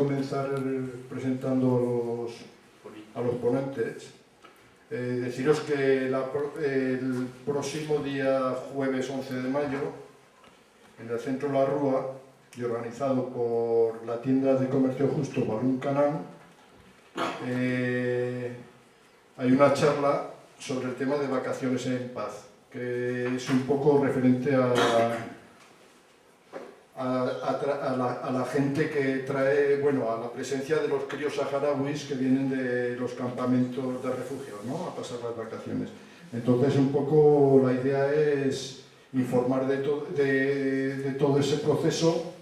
comenzar presentando a los ponentes, deciros que el próximo día jueves 11 de mayo, en el Centro La Rúa, y organizado por la tienda de comercio justo Balún Canán, hay una charla sobre el tema de vacaciones en paz, que es un poco referente a la gente que trae, bueno, a la presencia de los críos saharauis que vienen de los campamentos de refugio, ¿no?, a pasar las vacaciones. Entonces, un poco la idea es informar de todo ese proceso,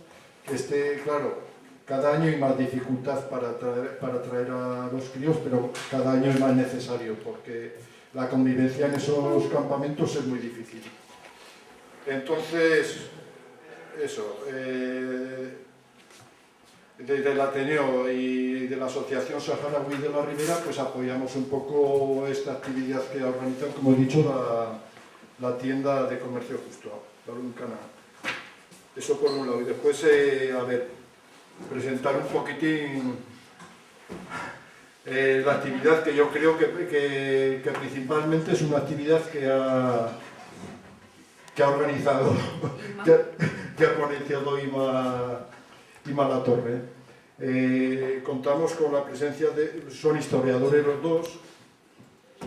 que claro, cada año hay más dificultad para traer a los críos, pero cada año es más necesario, porque la convivencia en esos campamentos es muy difícil. Entonces, eso, desde el Ateneo y de la Asociación Saharaui de la Ribera, pues apoyamos un poco esta actividad que organizan, como he dicho, la tienda de comercio justo, Balún Canán. Eso por un lado. Y después, a ver, presentar un poquitín la actividad, que yo creo que principalmente es una actividad que ha organizado Ima Latorre. Contamos con la presencia son historiadores los dos.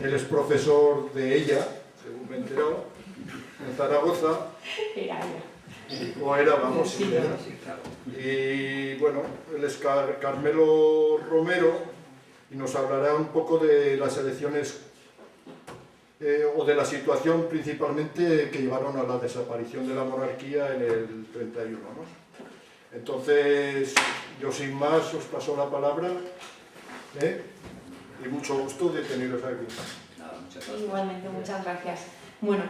Él es profesor de ella, según me he enterado, en Zaragoza. O era, vamos, sí, era. Y bueno, él es Carmelo Romero y nos hablará un poco de las elecciones o de la situación principalmente que llevaron a la desaparición de la monarquía en el 31, ¿no? Entonces, yo sin más os paso la palabra, y mucho gusto de teneros aquí. Nada, muchas gracias. Igualmente, muchas gracias. Bueno,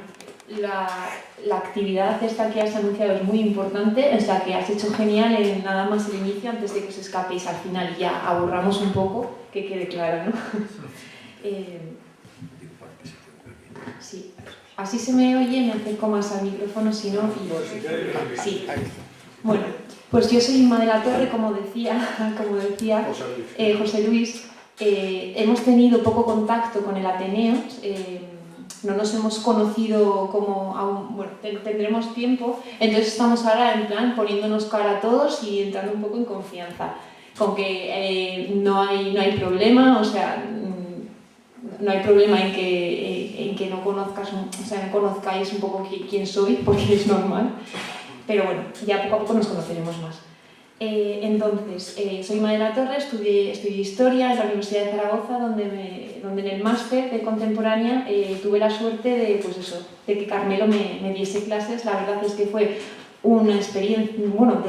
la actividad esta que has anunciado es muy importante, o sea que has hecho genial en nada más el inicio, antes de que os escapéis al final y ya aburramos un poco, que quede claro, ¿no? Sí, así se me oye, me acerco más al micrófono, si no... Sí. Bueno, pues yo soy Ima de la Torre, como decía José Luis. Hemos tenido poco contacto con el Ateneo, no nos hemos conocido como aún, bueno, tendremos tiempo, entonces estamos ahora en plan poniéndonos cara a todos y entrando un poco en confianza, con que no hay problema, o sea, no hay problema en que no conozcáis un poco quién soy, porque es normal, pero bueno, ya poco a poco nos conoceremos más. Entonces, soy Ima de la Torre, estudié Historia en la Universidad de Zaragoza, donde en el máster de Contemporánea tuve la suerte de que Carmelo me diese clases. La verdad es que fue una experiencia, bueno,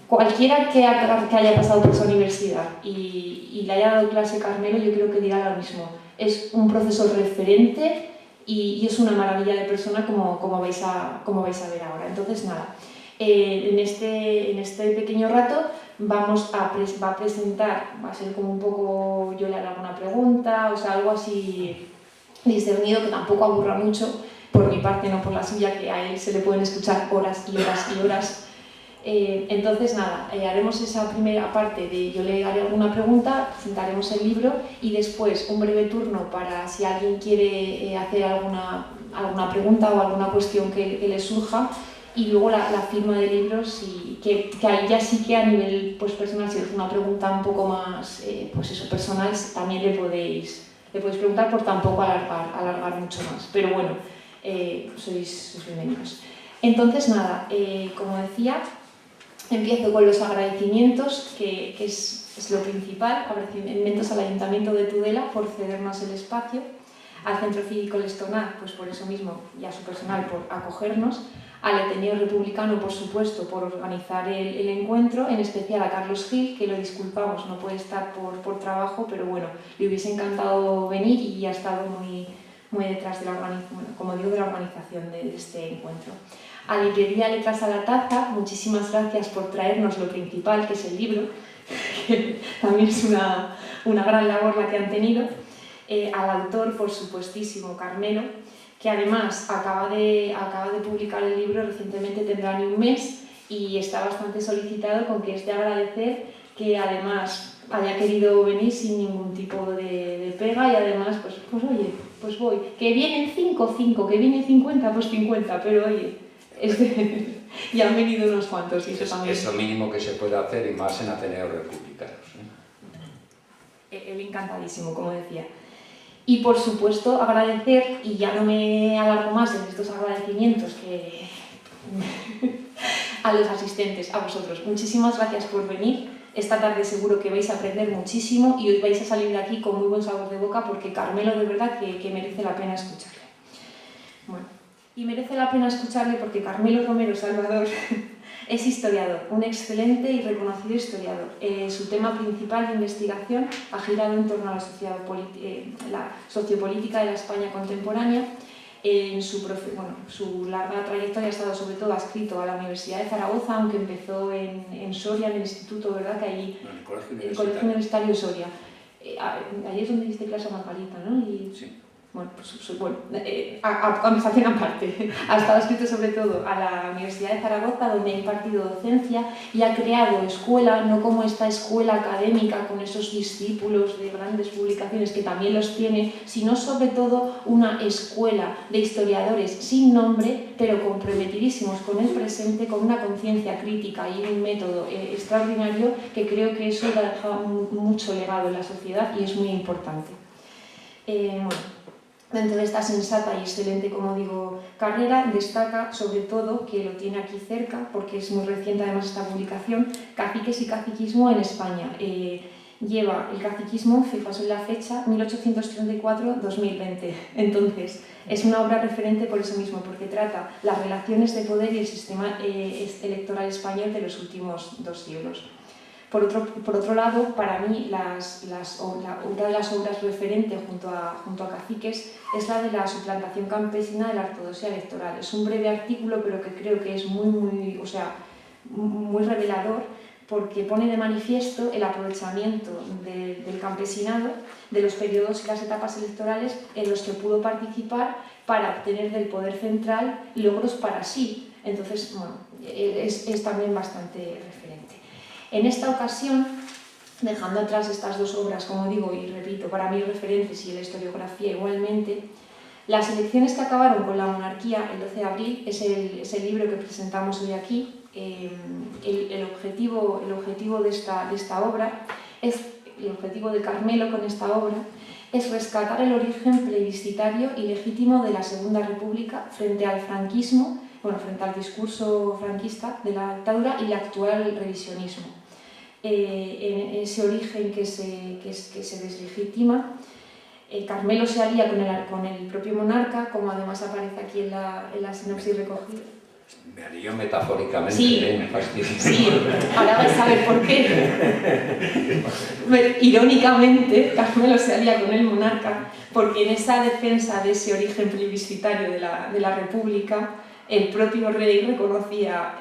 cualquiera que haya pasado por esa universidad y le haya dado clase Carmelo, yo creo que dirá lo mismo. Es un profesor referente y es una maravilla de persona, como vais a ver ahora. Entonces, nada. En este pequeño rato va a presentar, va a ser como un poco, yo le haré alguna pregunta, o sea, algo así discernido, que tampoco aburra mucho, por mi parte, no por la suya, que a él se le pueden escuchar horas y horas y horas. Entonces, nada, haremos esa primera parte de yo le haré alguna pregunta, presentaremos el libro y después un breve turno para si alguien quiere hacer alguna pregunta o alguna cuestión que le surja. Y luego la firma de libros, que ahí ya sí que a nivel personal, si es una pregunta un poco más personal, también le podéis preguntar, por tampoco alargar mucho más. Pero bueno, sois bienvenidos. Entonces, nada, como decía, empiezo con los agradecimientos, que es lo principal. Agradecimientos al Ayuntamiento de Tudela por cedernos el espacio, al Centro Cívico Lestonat, pues por eso mismo, y a su personal por acogernos, al Ateneo Republicano, por supuesto, por organizar el encuentro, en especial a Carlos Gil, que lo disculpamos, no puede estar por trabajo, pero bueno, le hubiese encantado venir y ha estado muy detrás de la organización de este encuentro. A Librería Letras a la Taza, muchísimas gracias por traernos lo principal, que es el libro, que también es una gran labor la que han tenido. Al autor, por supuestísimo, Carmelo, que además acaba de publicar el libro recientemente, tendrá ni un mes, y está bastante solicitado, con que es de agradecer que además haya querido venir sin ningún tipo de pega y además, pues oye, pues voy. Que vienen 5, 5, que vienen 50, pues 50, pero oye, ya han venido unos cuantos y eso también. Es lo mínimo que se puede hacer y más en Ateneos republicanos. Él encantadísimo, como decía. Y por supuesto agradecer, y ya no me alargo más en estos agradecimientos que a los asistentes, a vosotros. Muchísimas gracias por venir. Esta tarde seguro que vais a aprender muchísimo y os vais a salir de aquí con muy buen sabor de boca porque Carmelo de verdad que merece la pena escucharle. Bueno, y merece la pena escucharle porque Carmelo Romero Salvador es historiador, un excelente y reconocido historiador. Su tema principal de investigación ha girado en torno a la sociopolítica de la España contemporánea. En su larga trayectoria ha estado sobre todo adscrito a la Universidad de Zaragoza, aunque empezó en Soria, en el instituto, ¿verdad? Que allí, No, en el Colegio Universitario Soria. Allí es donde diste clase a Margarita, ¿no? Y, sí. Bueno, conversación aparte. Ha estado adscrito sobre todo a la Universidad de Zaragoza, donde ha impartido docencia y ha creado escuela, no como esta escuela académica con esos discípulos de grandes publicaciones que también los tiene, sino sobre todo una escuela de historiadores sin nombre, pero comprometidísimos con el presente, con una conciencia crítica y un método extraordinario que creo que eso deja mucho legado en la sociedad y es muy importante. Dentro de esta sensata y excelente, como digo, carrera, destaca sobre todo, que lo tiene aquí cerca, porque es muy reciente además esta publicación, Caciques y caciquismo en España. Lleva el caciquismo, fijaos en la fecha, 1834-2020. Entonces, es una obra referente por eso mismo, porque trata las relaciones de poder y el sistema electoral español de los últimos 2 siglos. Por otro lado, para mí, una de las obras referentes junto a Caciques es la de la suplantación campesina de la ortodoxia electoral. Es un breve artículo, pero que creo que es muy revelador, porque pone de manifiesto el aprovechamiento del campesinado de los periodos y las etapas electorales en los que pudo participar para obtener del poder central logros para sí. Entonces, bueno, es también bastante referente. En esta ocasión, dejando atrás estas 2 obras, como digo y repito, para mí referentes y la historiografía igualmente, las elecciones que acabaron con la monarquía el 12 de abril es el libro que presentamos hoy aquí. El objetivo de esta obra, el objetivo de Carmelo con esta obra, es rescatar el origen plebiscitario y legítimo de la Segunda República frente al franquismo, frente al discurso franquista de la dictadura y el actual revisionismo. En ese origen que se deslegitima, Carmelo se alía con el propio monarca, como además aparece aquí en la sinopsis recogida. Me alío metafóricamente, sí, me fastidio. Sí, ahora vais a ver por qué. Irónicamente, Carmelo se alía con el monarca porque en esa defensa de ese origen plebiscitario de la República, el propio rey reconocía,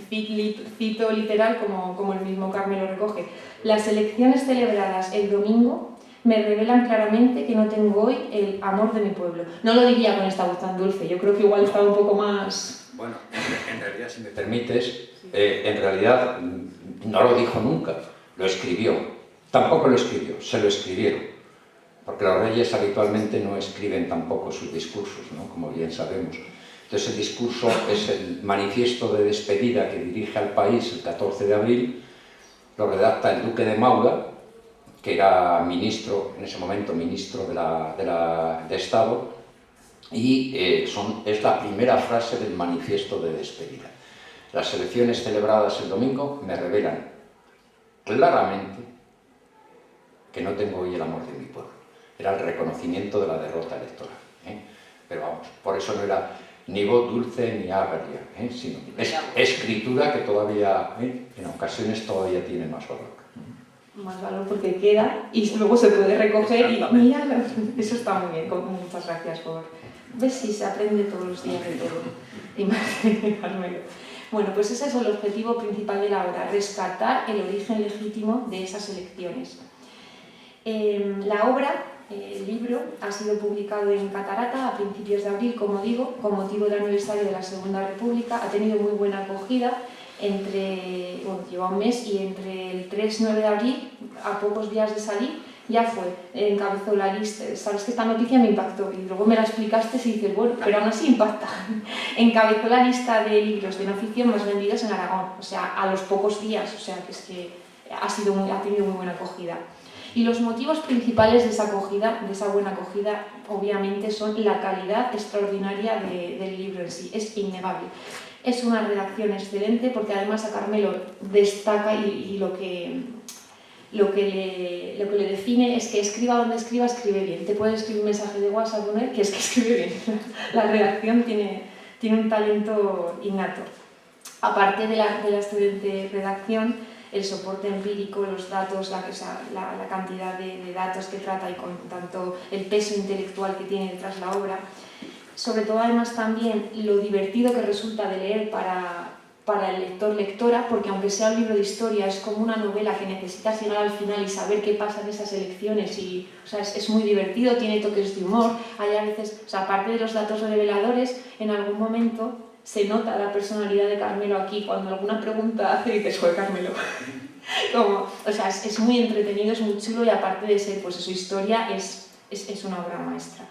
cito literal como el mismo Carmelo recoge, las elecciones celebradas el domingo me revelan claramente que no tengo hoy el amor de mi pueblo. No lo diría con esta voz tan dulce, yo creo que igual estaba un poco más... Bueno, en realidad, si me permites, en realidad no lo dijo nunca, lo escribió. Tampoco lo escribió, se lo escribieron. Porque los reyes habitualmente no escriben tampoco sus discursos, ¿no? Como bien sabemos. Entonces el discurso es el manifiesto de despedida que dirige al país el 14 de abril, lo redacta el duque de Maura, que era ministro, en ese momento ministro de Estado, y es la primera frase del manifiesto de despedida. Las elecciones celebradas el domingo me revelan claramente que no tengo hoy el amor de mi pueblo. Era el reconocimiento de la derrota electoral. Pero vamos, por eso no era ni voz dulce ni agria, sino escritura que todavía, en ocasiones todavía tiene más valor. Más valor porque queda y luego se puede recoger y mira, eso está muy bien, muchas gracias por... ¿Ves? Si se aprende todos los días de todo. Y más, Carmelo. Bueno, pues ese es el objetivo principal de la obra, rescatar el origen legítimo de esas elecciones. La obra, el libro, ha sido publicado en Catarata a principios de abril, como digo, con motivo del aniversario de la Segunda República, ha tenido muy buena acogida bueno, lleva un mes y entre el 3-9 de abril, a pocos días de salir, ya encabezó la lista. Sabes que esta noticia me impactó y luego me la explicaste y dices, bueno, pero aún así impacta. Encabezó la lista de libros de no ficción más vendidos en Aragón, o sea, a los pocos días, o sea, que es que ha tenido muy buena acogida. Y los motivos principales de esa acogida, de esa buena acogida, obviamente son la calidad extraordinaria del libro en sí, es innegable. Es una redacción excelente porque además a Carmelo destaca y lo que le define es que escriba donde escriba, escribe bien. Te puedes escribir un mensaje de WhatsApp con él que es que escribe bien. La redacción tiene un talento innato. Aparte de la excelente redacción, el soporte empírico, los datos, la cantidad de datos que trata y con tanto el peso intelectual que tiene detrás la obra. Sobre todo además también lo divertido que resulta de leer para el lector-lectora, porque aunque sea un libro de historia, es como una novela que necesitas llegar al final y saber qué pasa en esas elecciones, y, o sea, es muy divertido, tiene toques de humor, hay a veces, o sea, aparte de los datos reveladores, en algún momento se nota la personalidad de Carmelo aquí, cuando alguna pregunta hace y dices, joder, Carmelo. O sea, es muy entretenido, es muy chulo y aparte de ser, pues su historia es una obra maestra.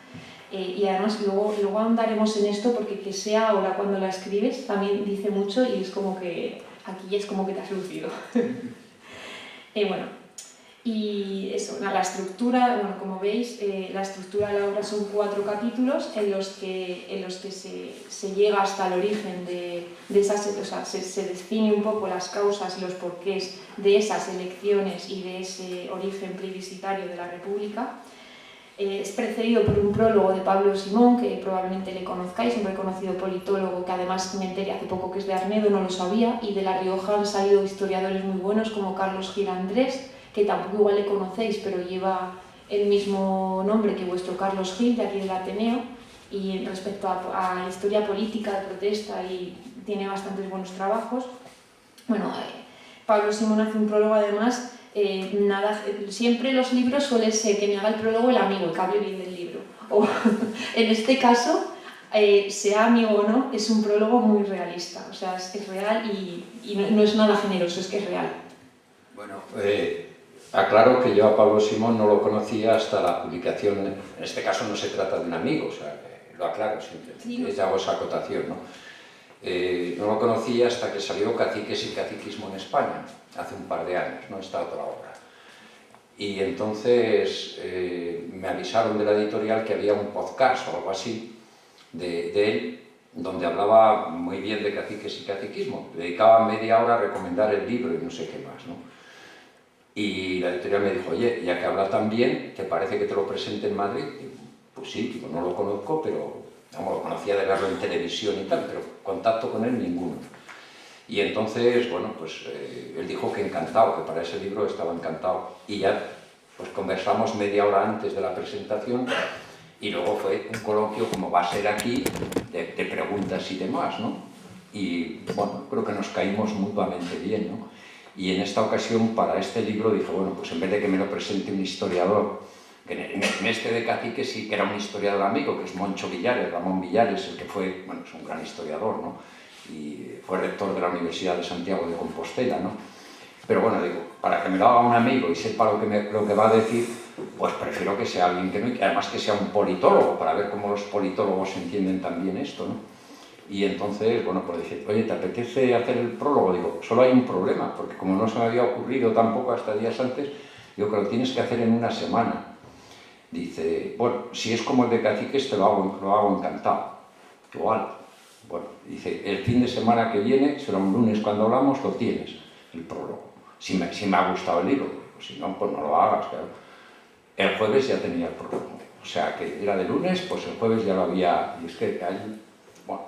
Y además luego ahondaremos en esto porque que sea ahora cuando la escribes también dice mucho y es como que aquí es como que te has lucido. Bueno, y eso, la estructura, bueno, como veis, la estructura de la obra son 4 capítulos en los que se llega hasta el origen de esas, o sea, se define un poco las causas y los porqués de esas elecciones y de ese origen plebiscitario de la República. Es precedido por un prólogo de Pablo Simón, que probablemente le conozcáis, un reconocido politólogo que además me enteré hace poco que es de Arnedo, no lo sabía, y de La Rioja han salido historiadores muy buenos como Carlos Gil Andrés, que tampoco igual le conocéis, pero lleva el mismo nombre que vuestro Carlos Gil, de aquí del Ateneo, y respecto a historia política, de protesta, y tiene bastantes buenos trabajos. Bueno, Pablo Simón hace un prólogo además. Siempre los libros suelen ser que me haga el prólogo el amigo, que hable bien del libro. O en este caso, sea amigo o no, es un prólogo muy realista. O sea, es real y no es nada generoso, es que es real. Bueno, aclaro que yo a Pablo Simón no lo conocía hasta la publicación. En este caso no se trata de un amigo, o sea, lo aclaro siempre. Sí, no. Hago esa acotación, ¿no? No lo conocía hasta que salió Caciques y Caciquismo en España, hace un par de años, ¿no? Esta otra obra. Y entonces me avisaron de la editorial que había un podcast o algo así de él, donde hablaba muy bien de Caciques y Caciquismo. Dedicaba media hora a recomendar el libro y no sé qué más, ¿no? Y la editorial me dijo, oye, ya que habla tan bien, ¿te parece que te lo presente en Madrid? Y, pues sí, digo, no lo conozco, pero lo conocía de verlo en televisión y tal, pero contacto con él ninguno. Y entonces, bueno, pues él dijo que encantado, que para ese libro estaba encantado. Y ya pues conversamos media hora antes de la presentación y luego fue un coloquio, como va a ser aquí, de preguntas y demás, ¿no? Y bueno, creo que nos caímos mutuamente bien, ¿no? Y en esta ocasión, para este libro, dije, bueno, pues en vez de que me lo presente un historiador, que en este de Caciques sí que era un historiador amigo, que es Moncho Villares, Ramón Villares, el que fue, bueno, es un gran historiador, ¿no? Y fue rector de la Universidad de Santiago de Compostela, ¿no? Pero bueno, digo, para que me lo haga un amigo y sepa lo que va a decir, pues prefiero que sea alguien que no, y además que sea un politólogo, para ver cómo los politólogos entienden también esto, ¿no? Y entonces, bueno, pues dije, oye, ¿te apetece hacer el prólogo? Digo, solo hay un problema, porque como no se me había ocurrido tampoco hasta días antes, digo que lo tienes que hacer en una semana. Dice, bueno, si es como el de Caciques, te lo hago encantado. Igual. Bueno, dice, el fin de semana que viene, será un lunes cuando hablamos, lo tienes, el prólogo. Si me ha gustado el libro, pues si no, pues no lo hagas, claro. El jueves ya tenía el prólogo. O sea, que era de lunes, pues el jueves ya lo había... Y es que ahí, bueno,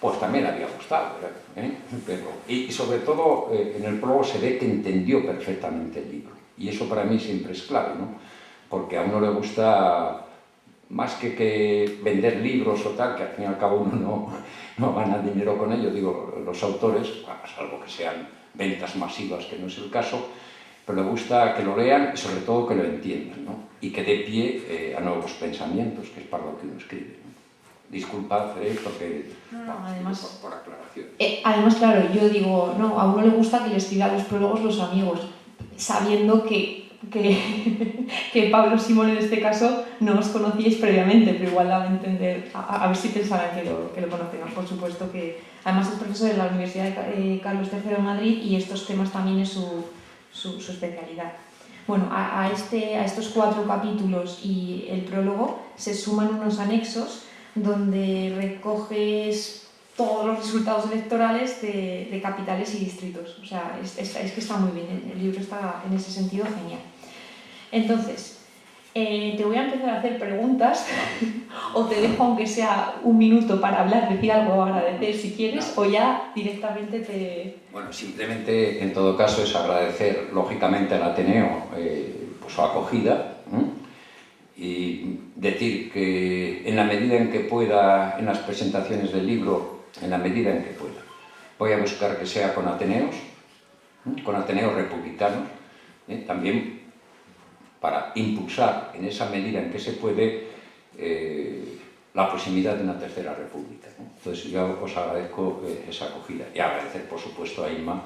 pues también le había gustado, ¿eh? Pero, y sobre todo, en el prólogo se ve que entendió perfectamente el libro. Y eso para mí siempre es clave, ¿no? Porque a uno le gusta... más que vender libros o tal, que al fin y al cabo uno no gana dinero con ello, digo, los autores, salvo que sean ventas masivas, que no es el caso, pero le gusta que lo lean y sobre todo que lo entiendan, ¿no? Y que dé pie a nuevos pensamientos, que es para lo que uno escribe, ¿no? Disculpad, porque además, por aclaración. Además, claro, yo digo, no, a uno le gusta que le escriban los prólogos los amigos, sabiendo que Pablo Simón en este caso no os conocíais previamente, pero igual daba a entender, a ver si pensarán que lo conocemos. Por supuesto que además es profesor en la Universidad de Carlos III de Madrid y estos temas también es su especialidad. Bueno, a estos 4 capítulos y el prólogo se suman unos anexos donde recoges todos los resultados electorales de capitales y distritos. O sea, es que está muy bien, el libro está en ese sentido genial. Entonces, te voy a empezar a hacer preguntas o te dejo aunque sea un minuto para hablar, decir algo o agradecer si quieres, o ya directamente te... Bueno, simplemente en todo caso es agradecer lógicamente al Ateneo pues, su acogida, y decir que en la medida en que pueda, en las presentaciones del libro, en la medida en que pueda, voy a buscar que sea con Ateneos republicanos, también para impulsar en esa medida en que se puede la proximidad de una tercera república, ¿no? Entonces yo os agradezco esa acogida y agradecer por supuesto a Inma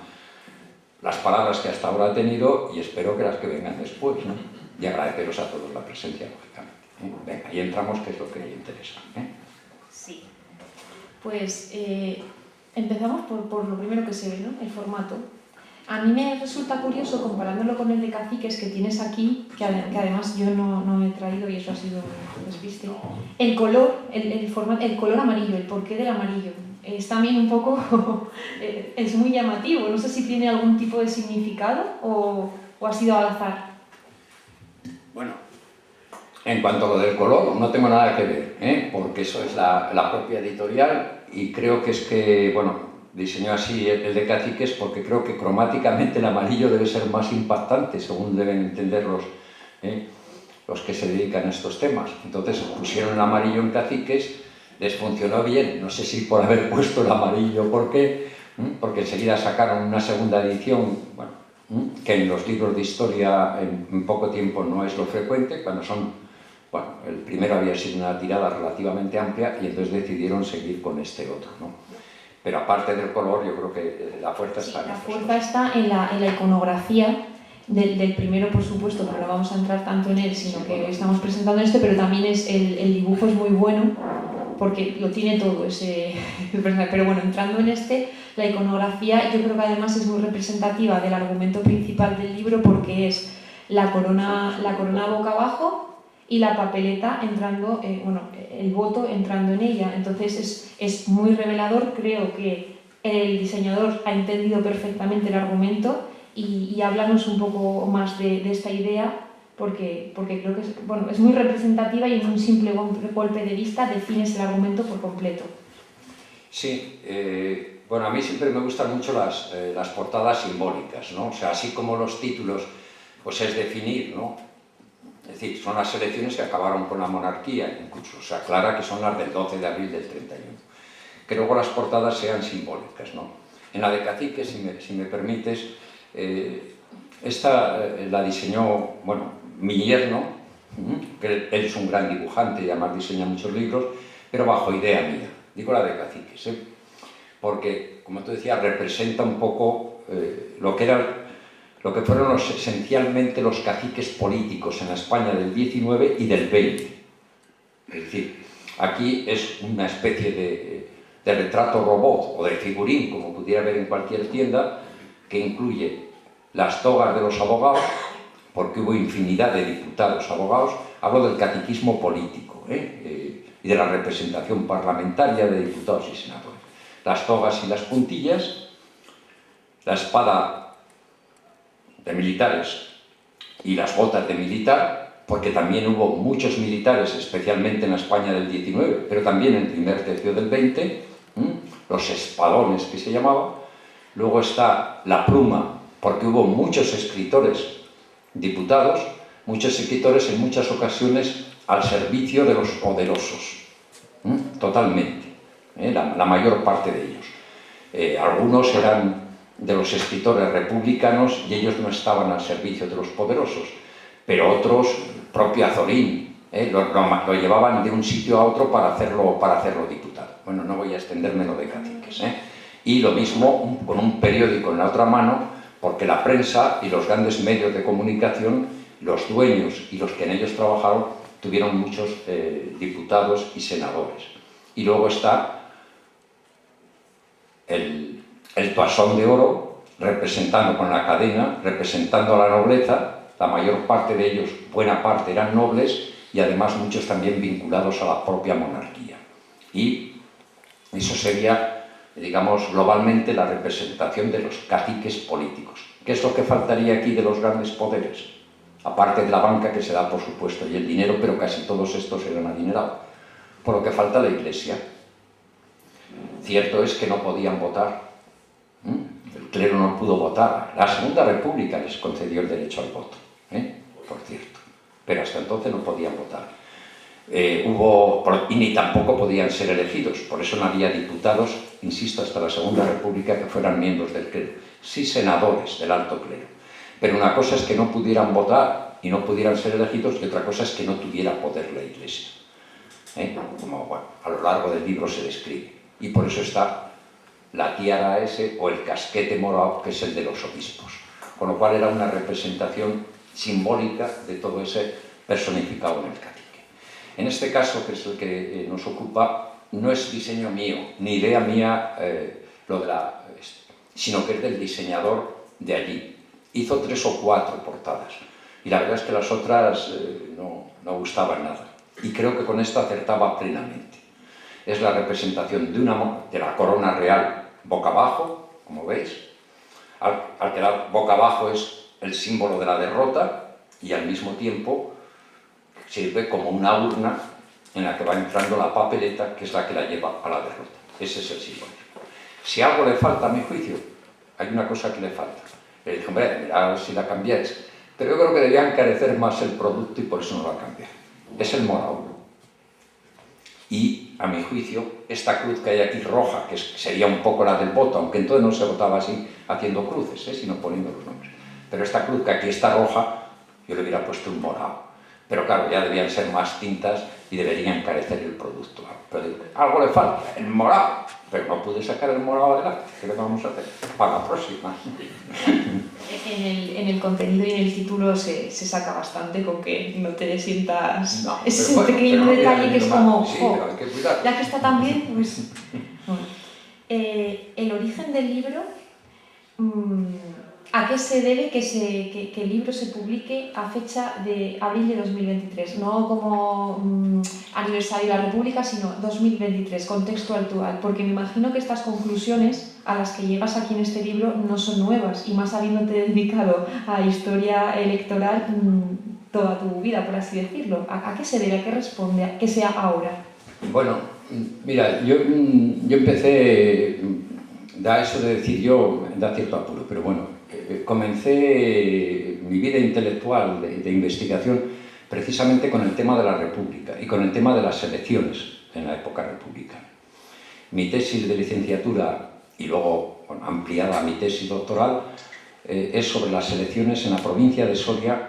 las palabras que hasta ahora ha tenido y espero que las que vengan después, ¿no? Y agradeceros a todos la presencia, lógicamente. Venga, y entramos, que es lo que le interesa. Sí. Pues empezamos por lo primero que se ve, ¿no? El formato. A mí me resulta curioso, comparándolo con el de Caciques que tienes aquí, que además yo no he traído y eso ha sido un despiste, el color, el color amarillo, el porqué del amarillo. Es también un poco, es muy llamativo, no sé si tiene algún tipo de significado o ha sido al azar. Bueno, en cuanto a lo del color, no tengo nada que ver, porque eso es la propia editorial y creo que es que, bueno, diseñó así el de Caciques porque creo que cromáticamente el amarillo debe ser más impactante, según deben entender los que se dedican a estos temas. Entonces pusieron el amarillo en Caciques, les funcionó bien, no sé si por haber puesto el amarillo, ¿por qué? Porque enseguida sacaron una segunda edición, bueno, que en los libros de historia en poco tiempo no es lo frecuente, cuando son, bueno, el primero había sido una tirada relativamente amplia y entonces decidieron seguir con este otro, ¿no? Pero aparte del color, yo creo que la fuerza está en la fuerza está en la iconografía del primero, por supuesto, pero no vamos a entrar tanto en él, sino que estamos presentando este, pero también el dibujo es muy bueno, porque lo tiene todo ese... Pero bueno, entrando en este, la iconografía yo creo que además es muy representativa del argumento principal del libro, porque es la corona boca abajo y la papeleta entrando, el voto entrando en ella. Entonces es muy revelador, creo que el diseñador ha entendido perfectamente el argumento y háblanos un poco más de esta idea, porque creo que es muy representativa y en un simple golpe de vista defines el argumento por completo. Sí, bueno, a mí siempre me gustan mucho las portadas simbólicas, ¿no? O sea, así como los títulos, pues es definir, ¿no? Es decir, son las elecciones que acabaron con la monarquía, incluso se aclara que son las del 12 de abril del 31. Que luego las portadas sean simbólicas, ¿no? En la de Caciques, si me permites, esta la diseñó, bueno, mi yerno, que él es un gran dibujante y además diseña muchos libros, pero bajo idea mía. Digo la de Caciques, porque, como tú decías, representa un poco lo que fueron esencialmente los caciques políticos en la España del 19 y del 20. Es decir, aquí es una especie de retrato robot o de figurín, como pudiera ver en cualquier tienda, que incluye las togas de los abogados, porque hubo infinidad de diputados abogados. Hablo del catequismo político y de la representación parlamentaria de diputados y senadores. Las togas y las puntillas, la espada de militares y las botas de militar, porque también hubo muchos militares, especialmente en la España del 19, pero también en el primer tercio del 20, los espadones que se llamaba. Luego está la pluma, porque hubo muchos escritores diputados, muchos escritores en muchas ocasiones al servicio de los poderosos, totalmente, la mayor parte de ellos. Algunos eran de los escritores republicanos y ellos no estaban al servicio de los poderosos, pero otros, propio Azorín, Lo llevaban de un sitio a otro para hacerlo diputado. Bueno, no voy a extenderme lo de caciques. Y lo mismo con un periódico en la otra mano, porque la prensa y los grandes medios de comunicación, los dueños y los que en ellos trabajaron, tuvieron muchos diputados y senadores. Y luego está el toisón de oro, representando con la cadena, representando a la nobleza. La mayor parte de ellos, buena parte, eran nobles y además muchos también vinculados a la propia monarquía. Y eso sería, digamos, globalmente la representación de los caciques políticos. ¿Qué es lo que faltaría aquí de los grandes poderes? Aparte de la banca, que se da, por supuesto, y el dinero, pero casi todos estos eran adinerados. Por lo que falta la Iglesia. Cierto es que no podían votar. El clero no pudo votar. La Segunda República les concedió el derecho al voto, por cierto. Pero hasta entonces no podían votar. Y ni tampoco podían ser elegidos. Por eso no había diputados, insisto, hasta la Segunda República que fueran miembros del clero. Sí senadores del alto clero. Pero una cosa es que no pudieran votar y no pudieran ser elegidos, y otra cosa es que no tuviera poder la Iglesia. Como bueno, a lo largo del libro se describe. Y por eso está la tiara ese o el casquete morado, que es el de los obispos. Con lo cual era una representación simbólica de todo ese personificado en el cacique. En este caso, que es el que nos ocupa, no es diseño mío, ni idea mía, sino que es del diseñador de allí. Hizo 3 o 4 portadas, y la verdad es que las otras no gustaban nada. Y creo que con esta acertaba plenamente. Es la representación de la corona real boca abajo, como veis. Al quedar boca abajo es el símbolo de la derrota, y al mismo tiempo sirve como una urna en la que va entrando la papeleta, que es la que la lleva a la derrota. Ese es el símbolo. Si algo le falta, a mi juicio, hay una cosa que le falta. Le dije, hombre, mirad si la cambiáis. Pero yo creo que debía encarecer más el producto y por eso no lo ha cambiado. Es el morado. Y, a mi juicio, esta cruz que hay aquí roja, que sería un poco la del voto, aunque entonces no se votaba así haciendo cruces, sino poniendo los nombres. Pero esta cruz que aquí está roja, yo le hubiera puesto un morado. Pero claro, ya debían ser más tintas y deberían encarecer el producto. Pero digo, algo le falta, el morado. Pero no pude sacar el morado adelante. ¿Qué le vamos a hacer? Para la próxima. En el contenido y en el título se saca bastante con que no te sientas... No, ese pequeño detalle que es como... Sí, pero hay que cuidar. Ya que está tan bien, pues... Bueno. El origen del libro... ¿A qué se debe que el libro se publique a fecha de abril de 2023? No como aniversario de la República, sino 2023, contexto actual. Porque me imagino que estas conclusiones a las que llegas aquí en este libro no son nuevas, y más habiéndote dedicado a historia electoral toda tu vida, por así decirlo. ¿A qué se debe? ¿A qué responde? ¿A qué sea ahora? Bueno, mira, yo empecé... Da eso de decir yo, da cierto apuro, pero bueno, comencé mi vida intelectual de investigación precisamente con el tema de la República y con el tema de las elecciones en la época republicana. Mi tesis de licenciatura y luego ampliada mi tesis doctoral es sobre las elecciones en la provincia de Soria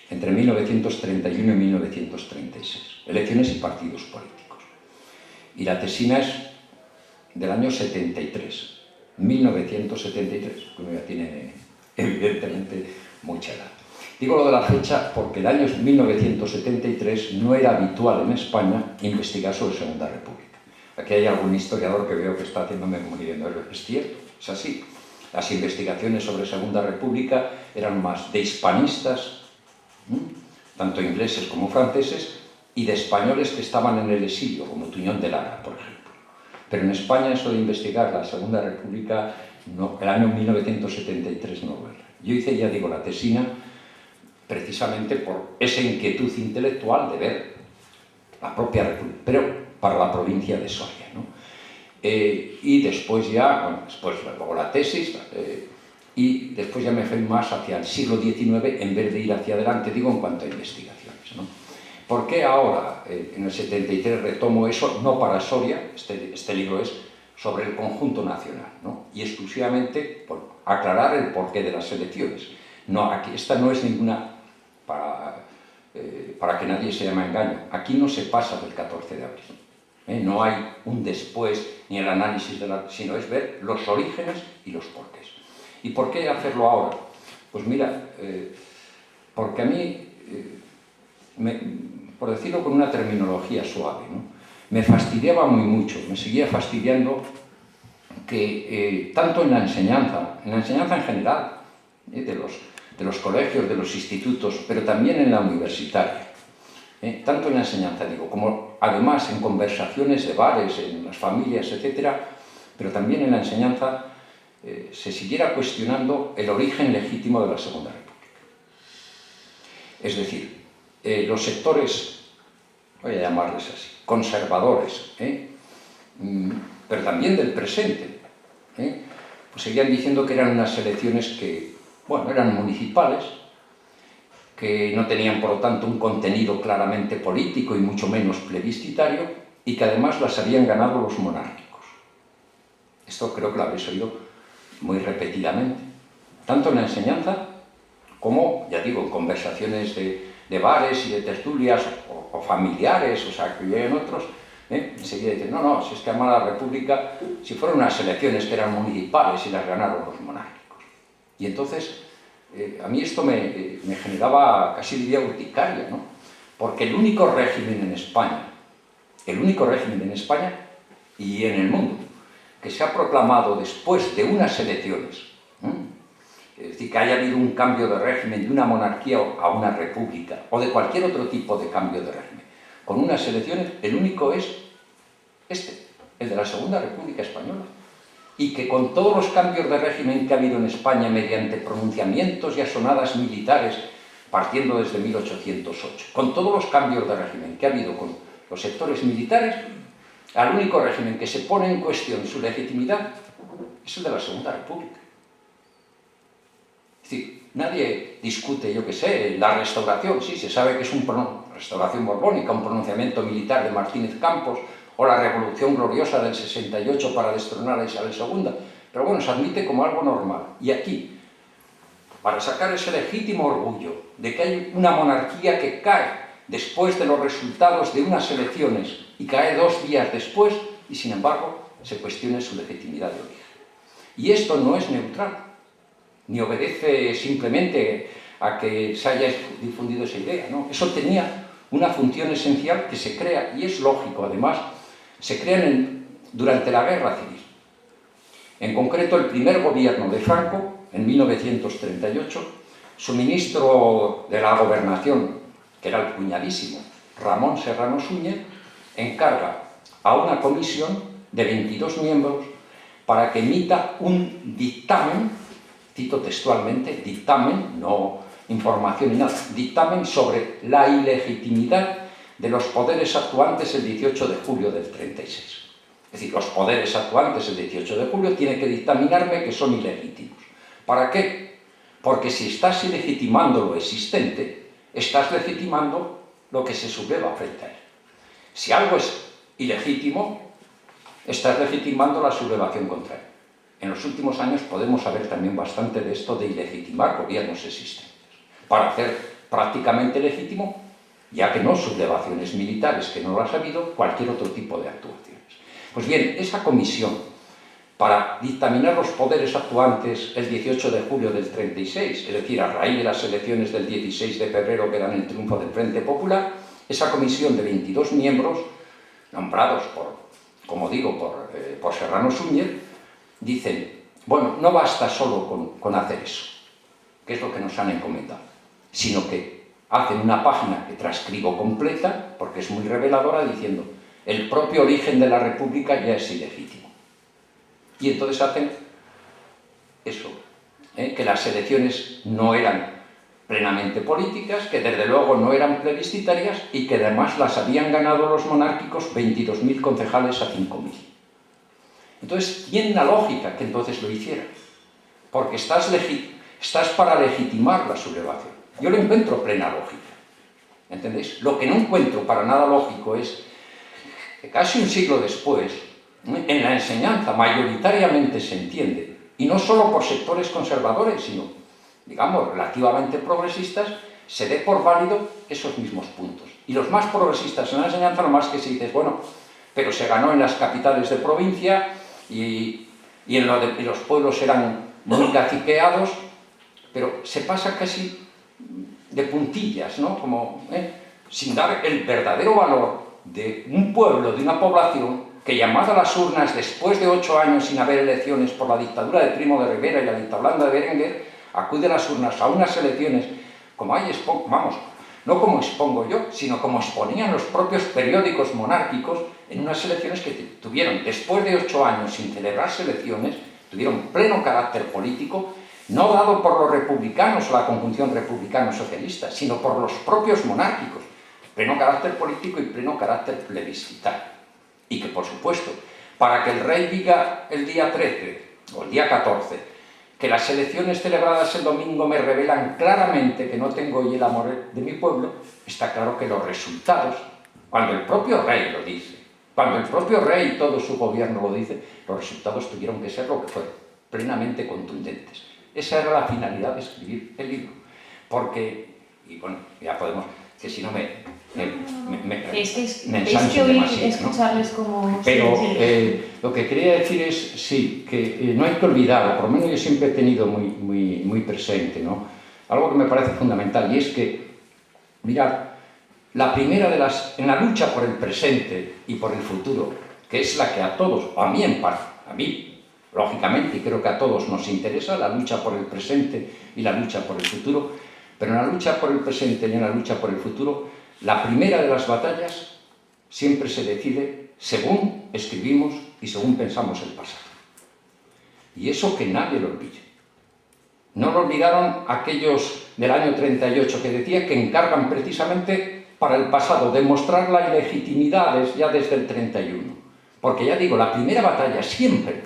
entre 1931 y 1936, elecciones y partidos políticos. Y la tesina es del año 73, 1973, que uno ya tiene evidentemente mucha edad. Digo lo de la fecha porque el año 1973 no era habitual en España investigar sobre Segunda República. Aquí hay algún historiador que veo que está haciendo memoria, es cierto, es así. Las investigaciones sobre Segunda República eran más de hispanistas, tanto ingleses como franceses, y de españoles que estaban en el exilio, como Tuñón de Lara, por ejemplo. Pero en España eso de investigar la Segunda República, no, el año 1973 no lo era. Yo hice, ya digo, la tesina precisamente por esa inquietud intelectual de ver la propia República, pero para la provincia de Soria, ¿no? Y después ya, bueno, luego la tesis, y después ya me fui más hacia el siglo XIX en vez de ir hacia adelante, digo, en cuanto a investigaciones, ¿no? ¿Por qué ahora, en el 73, retomo eso? No para Soria, este libro es sobre el conjunto nacional, ¿no? Y exclusivamente por aclarar el porqué de las elecciones. No, aquí esta no es ninguna, para para que nadie se llame a engaño, aquí no se pasa del 14 de abril. No hay un después ni el análisis, sino es ver los orígenes y los porqués. ¿Y por qué hacerlo ahora? Pues mira, porque a mí, por decirlo con una terminología suave, ¿no?, me fastidiaba muy mucho, me seguía fastidiando que tanto en la enseñanza en general, de los colegios, de los institutos, pero también en la universitaria, tanto en la enseñanza, digo, como además en conversaciones de bares, en las familias, etcétera, pero también en la enseñanza, se siguiera cuestionando el origen legítimo de la Segunda República. Es decir, los sectores, voy a llamarles así, conservadores, pero también del presente, pues seguían diciendo que eran unas elecciones que, bueno, eran municipales, que no tenían, por lo tanto, un contenido claramente político y mucho menos plebiscitario, y que además las habían ganado los monárquicos. Esto creo que lo habéis oído muy repetidamente, tanto en la enseñanza como, ya digo, en conversaciones de bares y de tertulias o familiares, o sea, que lleguen otros, enseguida dicen, no, si es que además la República, si fueron unas elecciones que eran municipales y las ganaron los monárquicos. Y entonces, a mí esto me generaba casi diría urticaria, ¿no? Porque el único régimen en España y en el mundo que se ha proclamado después de unas elecciones, es decir, que haya habido un cambio de régimen de una monarquía a una república o de cualquier otro tipo de cambio de régimen, con unas elecciones, el único es el de la Segunda República Española. Y que con todos los cambios de régimen que ha habido en España mediante pronunciamientos y asonadas militares, partiendo desde 1808, con todos los cambios de régimen que ha habido con los sectores militares, al único régimen que se pone en cuestión su legitimidad es el de la Segunda República. Es decir, nadie discute, yo qué sé, la restauración, sí, se sabe que es una restauración borbónica, un pronunciamiento militar de Martínez Campos, o la Revolución Gloriosa del 68 para destronar a Isabel II, pero bueno, se admite como algo normal. Y aquí, para sacar ese legítimo orgullo de que hay una monarquía que cae después de los resultados de unas elecciones y cae 2 días después, y sin embargo se cuestione su legitimidad de origen. Y esto no es neutral, ni obedece simplemente a que se haya difundido esa idea, ¿no? Eso tenía una función esencial que se crea, y es lógico además, se crean durante la Guerra Civil. En concreto, el primer gobierno de Franco, en 1938, su ministro de la Gobernación, que era el cuñadísimo Ramón Serrano Súñez, encarga a una comisión de 22 miembros para que emita un dictamen, cito textualmente, dictamen, no información ni nada, dictamen sobre la ilegitimidad de los poderes actuantes el 18 de julio del 36. Es decir, los poderes actuantes el 18 de julio tienen que dictaminarme que son ilegítimos. ¿Para qué? Porque si estás ilegitimando lo existente, estás legitimando lo que se subleva frente a él. Si algo es ilegítimo, estás legitimando la sublevación contra él. En los últimos años podemos saber también bastante de esto de ilegitimar gobiernos existentes, para hacer prácticamente legítimo, ya que no sublevaciones militares, que no las ha habido, cualquier otro tipo de actuaciones. Pues bien, esa comisión para dictaminar los poderes actuantes el 18 de julio del 36, es decir, a raíz de las elecciones del 16 de febrero que dan el triunfo del Frente Popular, esa comisión de 22 miembros, nombrados como digo, por Serrano Súñez, dicen, bueno, no basta solo con hacer eso, que es lo que nos han encomendado, sino que hacen una página que transcribo completa, porque es muy reveladora, diciendo el propio origen de la República ya es ilegítimo. Y entonces hacen eso, que las elecciones no eran plenamente políticas, que desde luego no eran plebiscitarias y que además las habían ganado los monárquicos 22.000 concejales a 5.000. Entonces tiene una lógica que entonces lo hicieran, porque estás para legitimar la sublevación. Yo lo encuentro plena lógica, ¿entendéis? Lo que no encuentro para nada lógico es que casi un siglo después, en la enseñanza mayoritariamente se entiende, y no solo por sectores conservadores, sino, digamos, relativamente progresistas, se dé por válido esos mismos puntos. Y los más progresistas en la enseñanza, lo más que se dice, bueno, pero se ganó en las capitales de provincia y los pueblos eran muy caciqueados, pero se pasa casi de puntillas, ¿no? Como, sin dar el verdadero valor de un pueblo, de una población que, llamada a las urnas después de 8 años sin haber elecciones por la dictadura de Primo de Rivera y la dictadura de Berenguer, acude a las urnas a unas elecciones como hay, vamos, no como expongo yo, sino como exponían los propios periódicos monárquicos en unas elecciones que tuvieron, después de 8 años sin celebrarse elecciones, tuvieron pleno carácter político, no dado por los republicanos o la conjunción republicano-socialista, sino por los propios monárquicos, pleno carácter político y pleno carácter plebiscitario. Y que, por supuesto, para que el rey diga el día 13 o el día 14 que las elecciones celebradas el domingo me revelan claramente que no tengo hoy el amor de mi pueblo, está claro que los resultados, cuando el propio rey lo dice, cuando el propio rey y todo su gobierno lo dice, los resultados tuvieron que ser lo que fueron, plenamente contundentes. Esa era la finalidad de escribir el libro. Porque, y bueno, ya podemos, que si no me ensancho demasiado, escucharles como... Pero lo que quería decir es, sí, que no hay que olvidar, o por lo menos yo siempre he tenido muy presente, ¿no? Algo que me parece fundamental, y es que, mirad, la primera de en la lucha por el presente y por el futuro, que es la que a todos, o a mí en parte, a mí, lógicamente, y creo que a todos nos interesa, la lucha por el presente y la lucha por el futuro, pero en la lucha por el presente y en la lucha por el futuro, la primera de las batallas siempre se decide según escribimos y según pensamos el pasado. Y eso que nadie lo olvide. No lo olvidaron aquellos del año 38 que decía que encargan precisamente para el pasado demostrar la ilegitimidad ya desde el 31. Porque ya digo, la primera batalla siempre,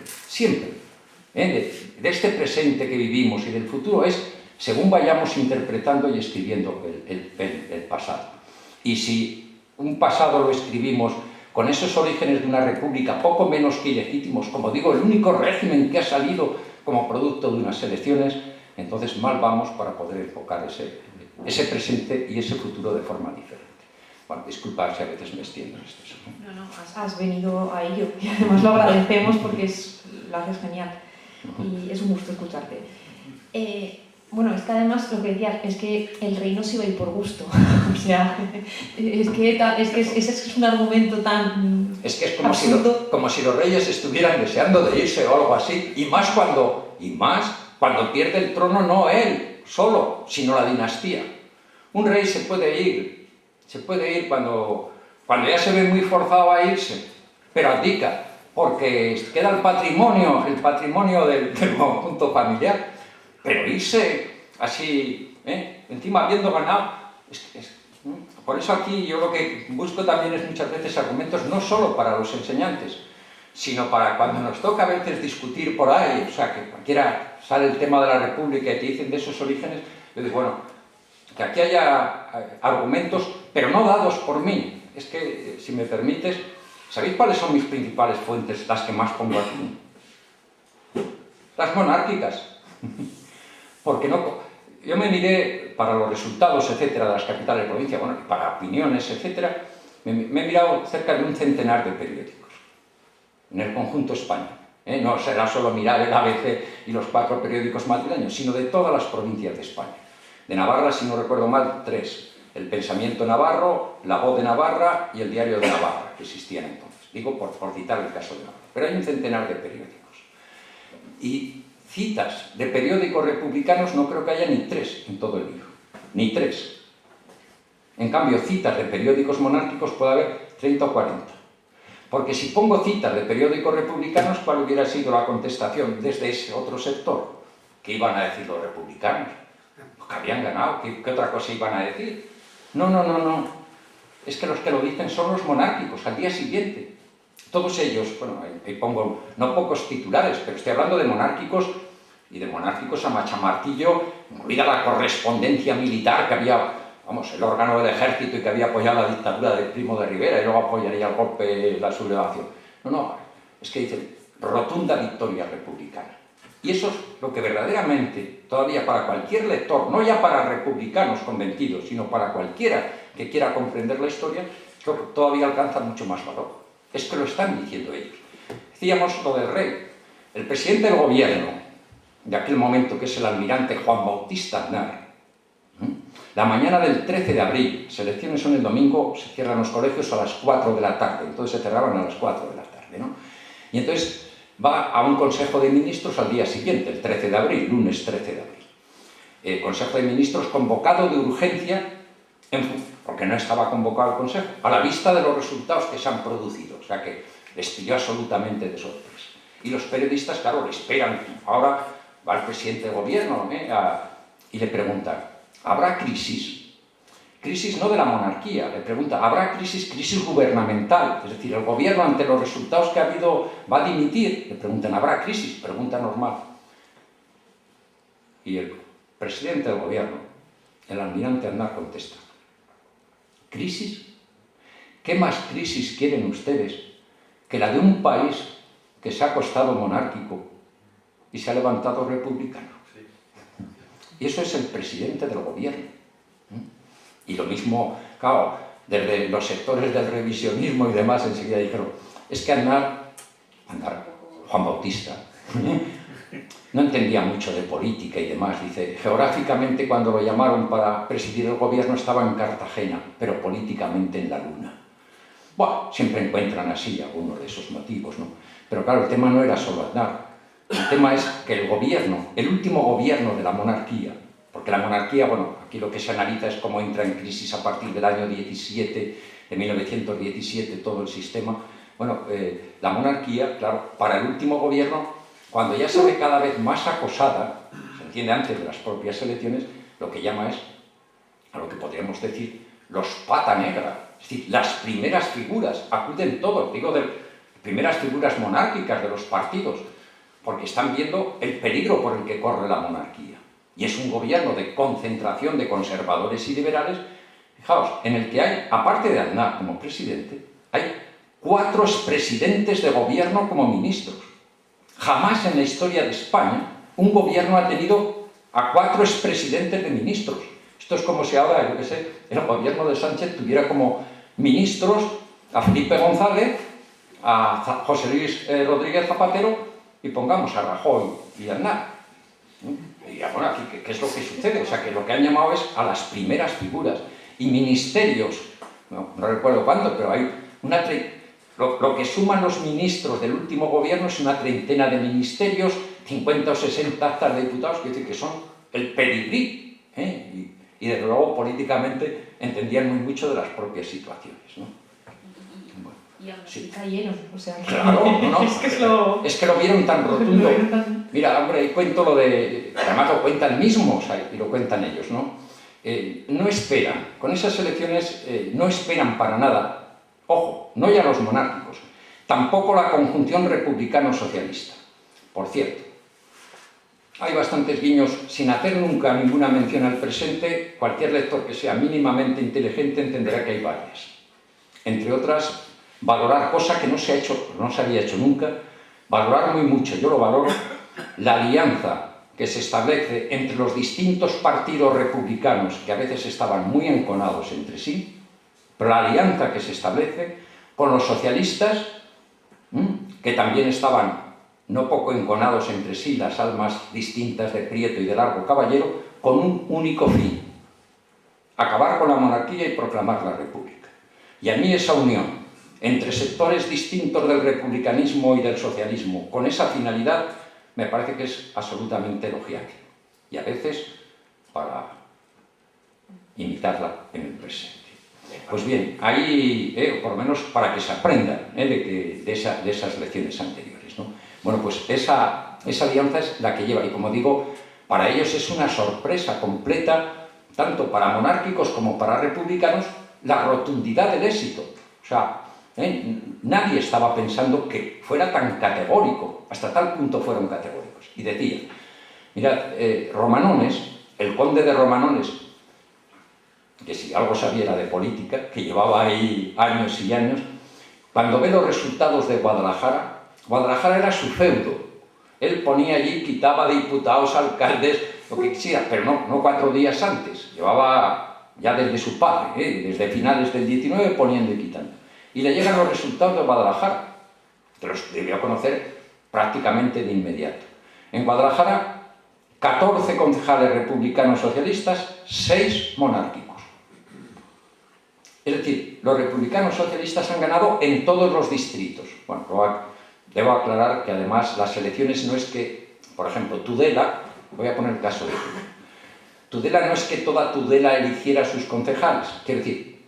de este presente que vivimos y del futuro es según vayamos interpretando y escribiendo el pasado. Y si un pasado lo escribimos con esos orígenes de una república poco menos que ilegítimos, como digo, el único régimen que ha salido como producto de unas elecciones, entonces mal vamos para poder enfocar ese presente y ese futuro de forma diferente. Bueno, disculpa si a veces me extiendo en esto. No, has venido a ello y además lo agradecemos porque lo haces genial y es un gusto escucharte. Bueno, es que además lo que decías es que el rey no se iba a ir por gusto. O sea, es que ese es un argumento tan es que es como si los reyes estuvieran deseando de irse o algo así, y más cuando pierde el trono no él solo, sino la dinastía. Un rey se puede ir cuando ya se ve muy forzado a irse, pero abdica, porque queda el patrimonio del conjunto familiar. Pero irse así, encima habiendo ganado, por eso aquí yo lo que busco también es muchas veces argumentos no solo para los enseñantes, sino para cuando nos toca a veces discutir por ahí, o sea, que cualquiera sale el tema de la República y te dicen de esos orígenes, yo digo, bueno, que aquí haya argumentos, pero no dados por mí. Es que, si me permites, ¿sabéis cuáles son mis principales fuentes, las que más pongo aquí? Las monárquicas. Porque yo me miré para los resultados, etcétera, de las capitales de provincia, bueno, y para opiniones, etcétera, me he mirado cerca de un centenar de periódicos en el conjunto español. No será solo mirar el ABC y los 4 periódicos madrileños, sino de todas las provincias de España. De Navarra, si no recuerdo mal, 3. El Pensamiento Navarro, La Voz de Navarra y el Diario de Navarra, que existían entonces. Digo por citar el caso de Navarra. Pero hay un centenar de periódicos. Y citas de periódicos republicanos no creo que haya ni 3 en todo el libro. Ni 3. En cambio, citas de periódicos monárquicos puede haber 30 o 40. Porque si pongo citas de periódicos republicanos, ¿cuál hubiera sido la contestación desde ese otro sector? ¿Qué iban a decir los republicanos? Que habían ganado, ¿qué otra cosa iban a decir? No. Es que los que lo dicen son los monárquicos, al día siguiente. Todos ellos, bueno, ahí pongo no pocos titulares, pero estoy hablando de monárquicos y de monárquicos a machamartillo, incluida la correspondencia militar que había, vamos, el órgano del ejército y que había apoyado la dictadura de Primo de Rivera y luego apoyaría el golpe, la sublevación. No, es que dicen rotunda victoria republicana. Y eso es lo que verdaderamente, todavía para cualquier lector, no ya para republicanos convencidos, sino para cualquiera que quiera comprender la historia, creo que todavía alcanza mucho más valor. Es que lo están diciendo ellos. Decíamos lo del rey. El presidente del gobierno de aquel momento, que es el almirante Juan Bautista Aznar, la mañana del 13 de abril, las elecciones son el domingo, se cierran los colegios a las 4 de la tarde, entonces se cerraban a las 4 de la tarde, ¿no? Y entonces va a un consejo de ministros al día siguiente, el 13 de abril, lunes 13 de abril. El consejo de ministros convocado de urgencia, porque no estaba convocado el consejo, a la vista de los resultados que se han producido, o sea que les pilló absolutamente de sorpresa. Y los periodistas, claro, le esperan. Ahora va el presidente del gobierno y le preguntan, ¿habrá crisis? Crisis no de la monarquía, le pregunta, ¿habrá crisis gubernamental? Es decir, el gobierno ante los resultados que ha habido va a dimitir. Le preguntan, ¿habrá crisis? Pregunta normal. Y el presidente del gobierno, el almirante Aznar, contesta, ¿crisis? ¿Qué más crisis quieren ustedes que la de un país que se ha acostado monárquico y se ha levantado republicano? Y eso es el presidente del gobierno. Y lo mismo, claro, desde los sectores del revisionismo y demás enseguida dijeron, es que Aznar, Juan Bautista, no entendía mucho de política y demás. Dice, geográficamente cuando lo llamaron para presidir el gobierno estaba en Cartagena, pero políticamente en la Luna. Bueno, siempre encuentran así algunos de esos motivos, ¿no? Pero claro, el tema no era solo Aznar. El tema es que el gobierno, el último gobierno de la monarquía, porque la monarquía, bueno, aquí lo que se analiza es cómo entra en crisis a partir del año 17, de 1917, todo el sistema. Bueno, la monarquía, claro, para el último gobierno, cuando ya se ve cada vez más acosada, se entiende antes de las propias elecciones, lo que llama es, a lo que podríamos decir, los pata negra. Es decir, las primeras figuras, acuden todos, digo, de primeras figuras monárquicas de los partidos, porque están viendo el peligro por el que corre la monarquía. Y es un gobierno de concentración de conservadores y liberales, fijaos, en el que hay, aparte de Aznar como presidente, hay 4 expresidentes de gobierno como ministros. Jamás en la historia de España un gobierno ha tenido a 4 expresidentes de ministros. Esto es como si ahora, yo qué sé, el gobierno de Sánchez tuviera como ministros a Felipe González, a José Luis Rodríguez Zapatero y pongamos a Rajoy y a Aznar. Y bueno, aquí, ¿qué es lo que sucede? O sea, que lo que han llamado es a las primeras figuras. Y ministerios, no recuerdo cuánto, pero hay una... Lo que suman los ministros del último gobierno es una treintena de ministerios, 50 o 60 actas de diputados, que son el pedigrí, y desde luego políticamente entendían muy mucho de las propias situaciones, ¿no? Bueno, y aún así cayeron, o sea... Claro, no, es que lo vieron tan rotundo. Mira, hombre, cuento lo de... Además lo cuentan mismos, y lo cuentan ellos, ¿no? No esperan, con esas elecciones no esperan para nada. Ojo, no ya los monárquicos, tampoco la conjunción republicano-socialista. Por cierto, hay bastantes guiños, sin hacer nunca ninguna mención al presente, cualquier lector que sea mínimamente inteligente entenderá que hay varias. Entre otras, valorar, cosa que no se había hecho nunca, valorar muy mucho, yo lo valoro, la alianza que se establece entre los distintos partidos republicanos, que a veces estaban muy enconados entre sí, pero la alianza que se establece con los socialistas, que también estaban no poco enconados entre sí, las almas distintas de Prieto y de Largo Caballero, con un único fin: acabar con la monarquía y proclamar la república. Y a mí esa unión entre sectores distintos del republicanismo y del socialismo, con esa finalidad, me parece que es absolutamente elogiable. Y a veces para imitarla en el presente. Pues bien, ahí, por lo menos para que se aprendan de esas lecciones anteriores, ¿no? Bueno, pues esa alianza es la que lleva, y como digo, para ellos es una sorpresa completa, tanto para monárquicos como para republicanos, la rotundidad del éxito. O sea, nadie estaba pensando que fuera tan categórico, hasta tal punto fueron categóricos. Y decía, mirad, Romanones, el conde de Romanones, que si algo sabía de política, que llevaba ahí años y años, cuando ve los resultados de Guadalajara, Guadalajara era su feudo, Él ponía allí, quitaba diputados, alcaldes, lo que quisiera, pero no 4 días antes. Llevaba ya desde su padre, desde finales del 19, poniendo y quitando. Y le llegan los resultados de Guadalajara, que los debió conocer prácticamente de inmediato. En Guadalajara, 14 concejales republicanos socialistas, 6 monárquicos. Es decir, los republicanos socialistas han ganado en todos los distritos. Bueno, debo aclarar que además las elecciones no es que, por ejemplo, Tudela, voy a poner el caso de Tudela no es que toda Tudela eligiera sus concejales. Quiero decir,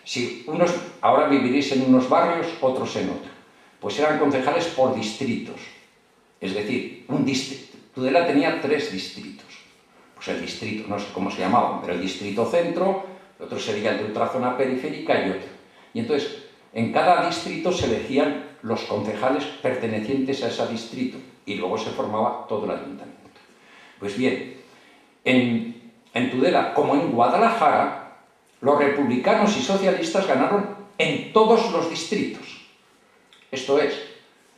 si unos ahora viviréis en unos barrios, otros en otros, pues eran concejales por distritos. Es decir, Tudela tenía 3 distritos. Pues el distrito, no sé cómo se llamaban, pero el distrito centro, el otro sería el de ultrazona periférica y otro. Y entonces, en cada distrito se elegían los concejales pertenecientes a ese distrito y luego se formaba todo el ayuntamiento. Pues bien, en Tudela, como en Guadalajara, los republicanos y socialistas ganaron en todos los distritos. Esto es,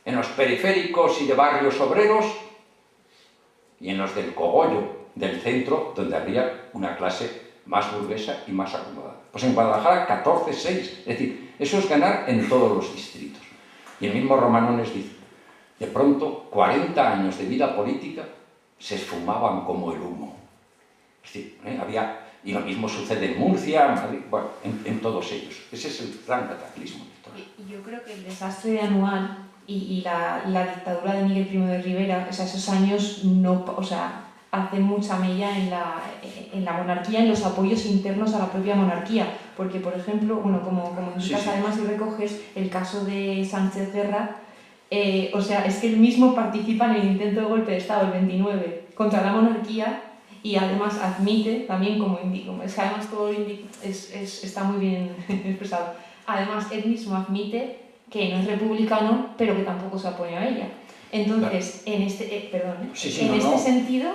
en los periféricos y de barrios obreros y en los del cogollo, del centro, donde habría una clase más burguesa y más acomodada. Pues en Guadalajara 14-6, es decir, eso es ganar en todos los distritos. Y el mismo Romanones dice, de pronto 40 años de vida política se esfumaban como el humo. Es decir, había, y lo mismo sucede en Murcia, en Madrid, bueno, en todos ellos. Ese es el gran cataclismo. Y yo creo que el desastre de Anual y la dictadura de Miguel I de Rivera, o sea, esos años no, o sea, hacen mucha mella en la monarquía, en los apoyos internos a la propia monarquía. Porque, por ejemplo, bueno, como indicas, sí. Además, si recoges el caso de Sánchez Serra, o sea, es que él mismo participa en el intento de golpe de Estado, el 29, contra la monarquía, y además admite, también como indico, es que además todo está muy bien expresado, además él mismo admite que no es republicano, pero que tampoco se opone a ella. Entonces, claro. En este sentido,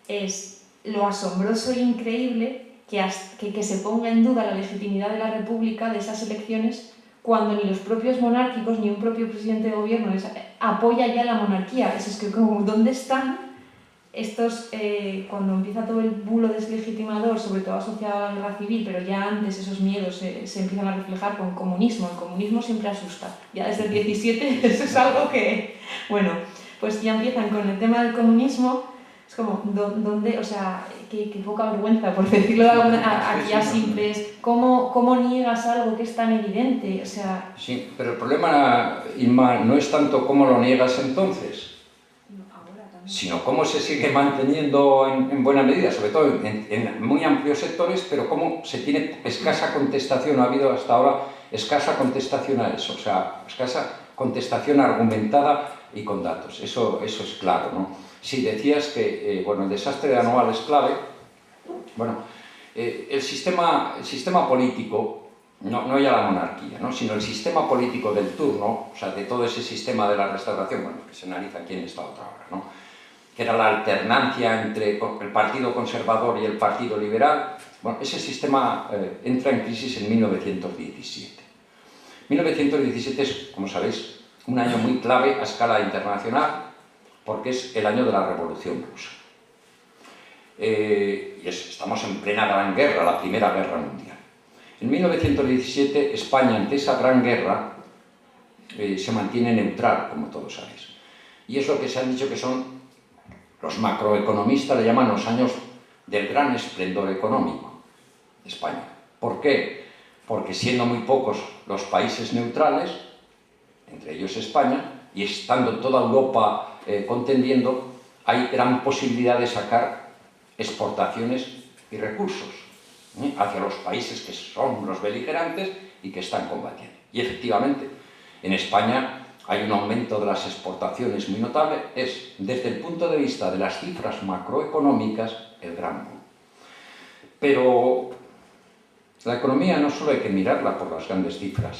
es lo asombroso e increíble que se ponga en duda la legitimidad de la República, de esas elecciones, cuando ni los propios monárquicos ni un propio presidente de gobierno apoya ya la monarquía. Es que como, ¿dónde están estos, cuando empieza todo el bulo deslegitimador, sobre todo asociado a la guerra civil, pero ya antes esos miedos se empiezan a reflejar con comunismo? El comunismo siempre asusta. Ya desde el 17 eso es algo que, bueno, pues ya empiezan con el tema del comunismo. Es como, ¿dónde? O sea, qué poca vergüenza, por decirlo de alguna aquí a simples. ¿Cómo niegas algo que es tan evidente? O sea... Sí, pero el problema, Inma, no es tanto cómo lo niegas entonces, sino cómo se sigue manteniendo en buena medida, sobre todo en muy amplios sectores, pero cómo se tiene escasa contestación, ha habido hasta ahora escasa contestación a eso, o sea, escasa contestación argumentada y con datos, eso es claro, ¿no? Si decías que, bueno, el desastre de Anual es clave, bueno, el sistema político, no ya la monarquía, ¿no?, sino el sistema político del turno, o sea, de todo ese sistema de la restauración, bueno, que se analiza aquí en esta otra obra, ¿no?, que era la alternancia entre el Partido Conservador y el Partido Liberal, bueno, ese sistema entra en crisis en 1917. 1917 es, como sabéis, un año muy clave a escala internacional, porque es el año de la Revolución Rusa. Estamos en plena Gran Guerra, la Primera Guerra Mundial. En 1917, España, ante esa Gran Guerra, se mantiene neutral, como todos sabéis. Y es lo que se han dicho que son, los macroeconomistas le llaman los años del gran esplendor económico de España. ¿Por qué? Porque siendo muy pocos los países neutrales, entre ellos España, y estando toda Europa contendiendo, hay gran posibilidad de sacar exportaciones y recursos hacia los países que son los beligerantes y que están combatiendo. Y efectivamente, en España hay un aumento de las exportaciones muy notable, es, desde el punto de vista de las cifras macroeconómicas, el gran boom. Pero la economía no solo hay que mirarla por las grandes cifras.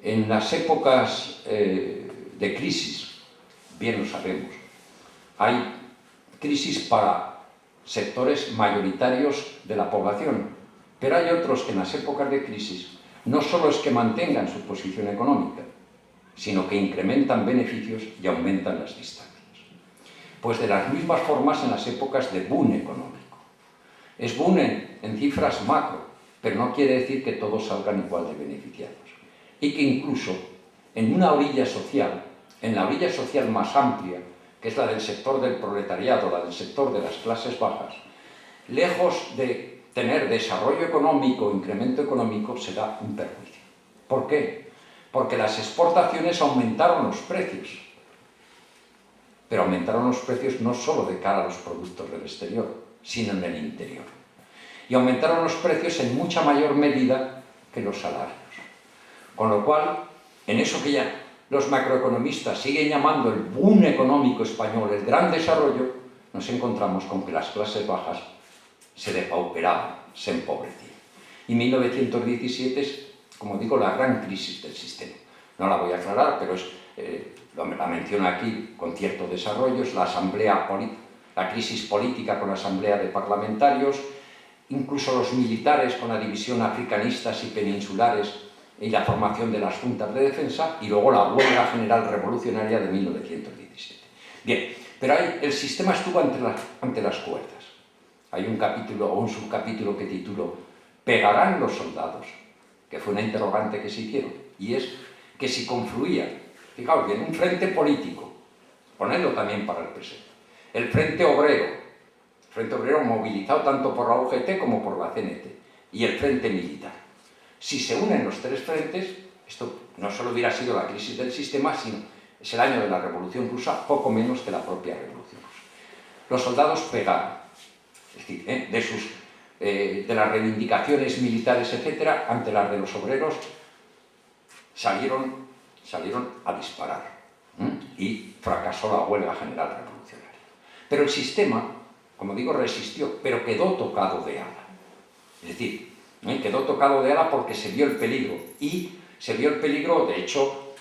En las épocas de crisis, bien lo sabemos, hay crisis para sectores mayoritarios de la población, pero hay otros que en las épocas de crisis no solo es que mantengan su posición económica, sino que incrementan beneficios y aumentan las distancias. Pues de las mismas formas en las épocas de boom económico. Es boom en cifras macro, pero no quiere decir que todos salgan igual de beneficiados. Y que incluso en una orilla social, en la orilla social más amplia, que es la del sector del proletariado, la del sector de las clases bajas, lejos de tener desarrollo económico, incremento económico, se da un perjuicio. ¿Por qué? Porque las exportaciones aumentaron los precios. Pero aumentaron los precios no solo de cara a los productos del exterior, sino en el interior. Y aumentaron los precios en mucha mayor medida que los salarios. Con lo cual, en eso que ya los macroeconomistas siguen llamando el boom económico español, el gran desarrollo, nos encontramos con que las clases bajas se depauperaban, se empobrecían. Y 1917 es, como digo, la gran crisis del sistema. No la voy a aclarar, pero la menciono aquí con cierto desarrollo, es la crisis política con la asamblea de parlamentarios, incluso los militares con la división africanistas y peninsulares y la formación de las juntas de defensa, y luego la huelga general revolucionaria de 1917. Bien, pero ahí el sistema estuvo ante las cuerdas. Hay un capítulo o un subcapítulo que titulo ¿Pegarán los soldados?, que fue una interrogante que se hicieron, y es que si confluía, fijaos bien, un frente político, ponedlo también para el presente, el frente obrero movilizado tanto por la UGT como por la CNT, y el frente militar. Si se unen los tres frentes, esto no solo hubiera sido la crisis del sistema, sino es el año de la Revolución Rusa, poco menos que la propia Revolución Rusa. Los soldados pegaron, es decir, de las reivindicaciones militares, etcétera, ante las de los obreros, salieron a disparar, y fracasó la huelga general revolucionaria. Pero el sistema, como digo, resistió, pero quedó tocado de ala. Es decir, quedó tocado de ala porque se vio el peligro, y se vio el peligro, de hecho,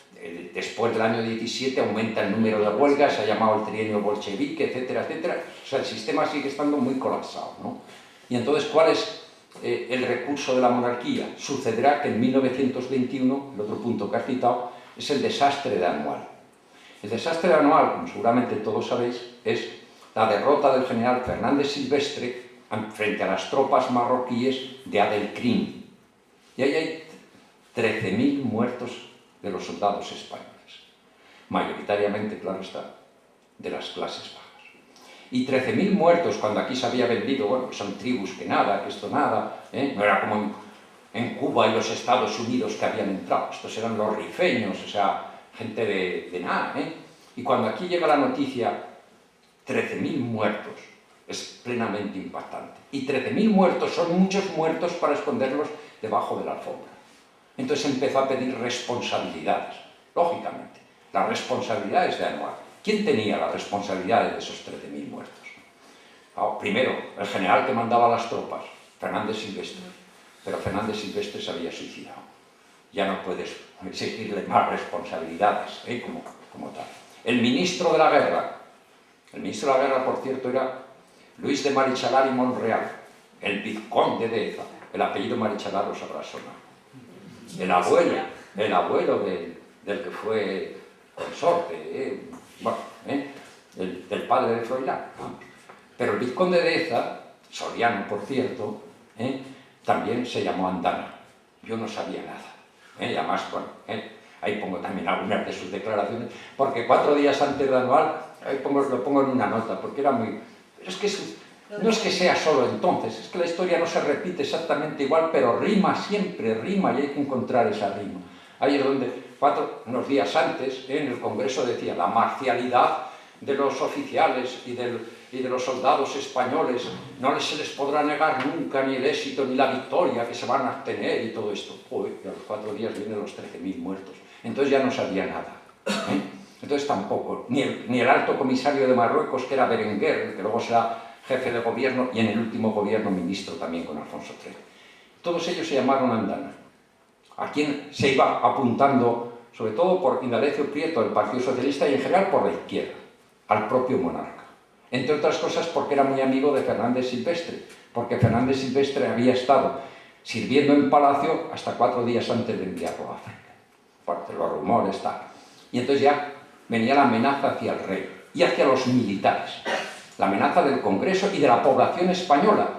después del año 17 aumenta el número de huelgas, se ha llamado el trienio bolchevique, etcétera, etcétera. O sea, el sistema sigue estando muy colapsado, ¿no? Y entonces, ¿cuál es el recurso de la monarquía? Sucederá que en 1921, el otro punto que has citado, es el desastre de Anual. El desastre de Anual, como seguramente todos sabéis, es la derrota del general Fernández Silvestre frente a las tropas marroquíes de Adelcrim. Y ahí hay 13.000 muertos de los soldados españoles, mayoritariamente, claro está, de las clases bajas. Y 13.000 muertos, cuando aquí se había vendido, bueno, que son tribus que nada, que esto nada, no era como en Cuba y los Estados Unidos que habían entrado, estos eran los rifeños, o sea, gente de nada, Y cuando aquí llega la noticia, 13.000 muertos, es plenamente impactante. Y 13.000 muertos son muchos muertos para esconderlos debajo de la alfombra. Entonces empezó a pedir responsabilidades, lógicamente, las responsabilidades de Anual. ¿Quién tenía las responsabilidades de esos 13.000 muertos? Primero, el general que mandaba las tropas, Fernández Silvestre. Pero Fernández Silvestre se había suicidado. Ya no puedes exigirle más responsabilidades, como tal. El ministro de la guerra, por cierto, era Luis de Marichalar y Monreal, el vizconde de Eza. El apellido Marichalar os habrá sonado. El abuelo del que fue consorte, del padre de Froilán. Pero el vizconde de Eza, soriano por cierto, también se llamó Andana. Yo no sabía nada. Y además, bueno, ahí pongo también algunas de sus declaraciones, porque 4 días antes de Anual, lo pongo en una nota, porque era muy... Pero es que no es que sea solo entonces, es que la historia no se repite exactamente igual, pero rima, siempre rima, y hay que encontrar esa rima. Ahí es donde, unos días antes, en el Congreso decía, la marcialidad de los oficiales y de los soldados españoles, no se les podrá negar nunca ni el éxito ni la victoria, que se van a obtener y todo esto. Uy, y a los 4 días vienen los 13.000 muertos. Entonces ya no sabía nada. Entonces tampoco, ni el alto comisario de Marruecos, que era Berenguer, que luego será jefe de gobierno, y en el último gobierno ministro también con Alfonso XIII. Todos ellos se llamaron Andana. A quien se iba apuntando, sobre todo por Indalecio Prieto, del Partido Socialista, y en general por la izquierda, al propio monarca. Entre otras cosas porque era muy amigo de Fernández Silvestre, porque Fernández Silvestre había estado sirviendo en Palacio hasta 4 días antes de enviarlo a África. Porque los rumores, tal. Y entonces ya venía la amenaza hacia el rey y hacia los militares. La amenaza del Congreso y de la población española,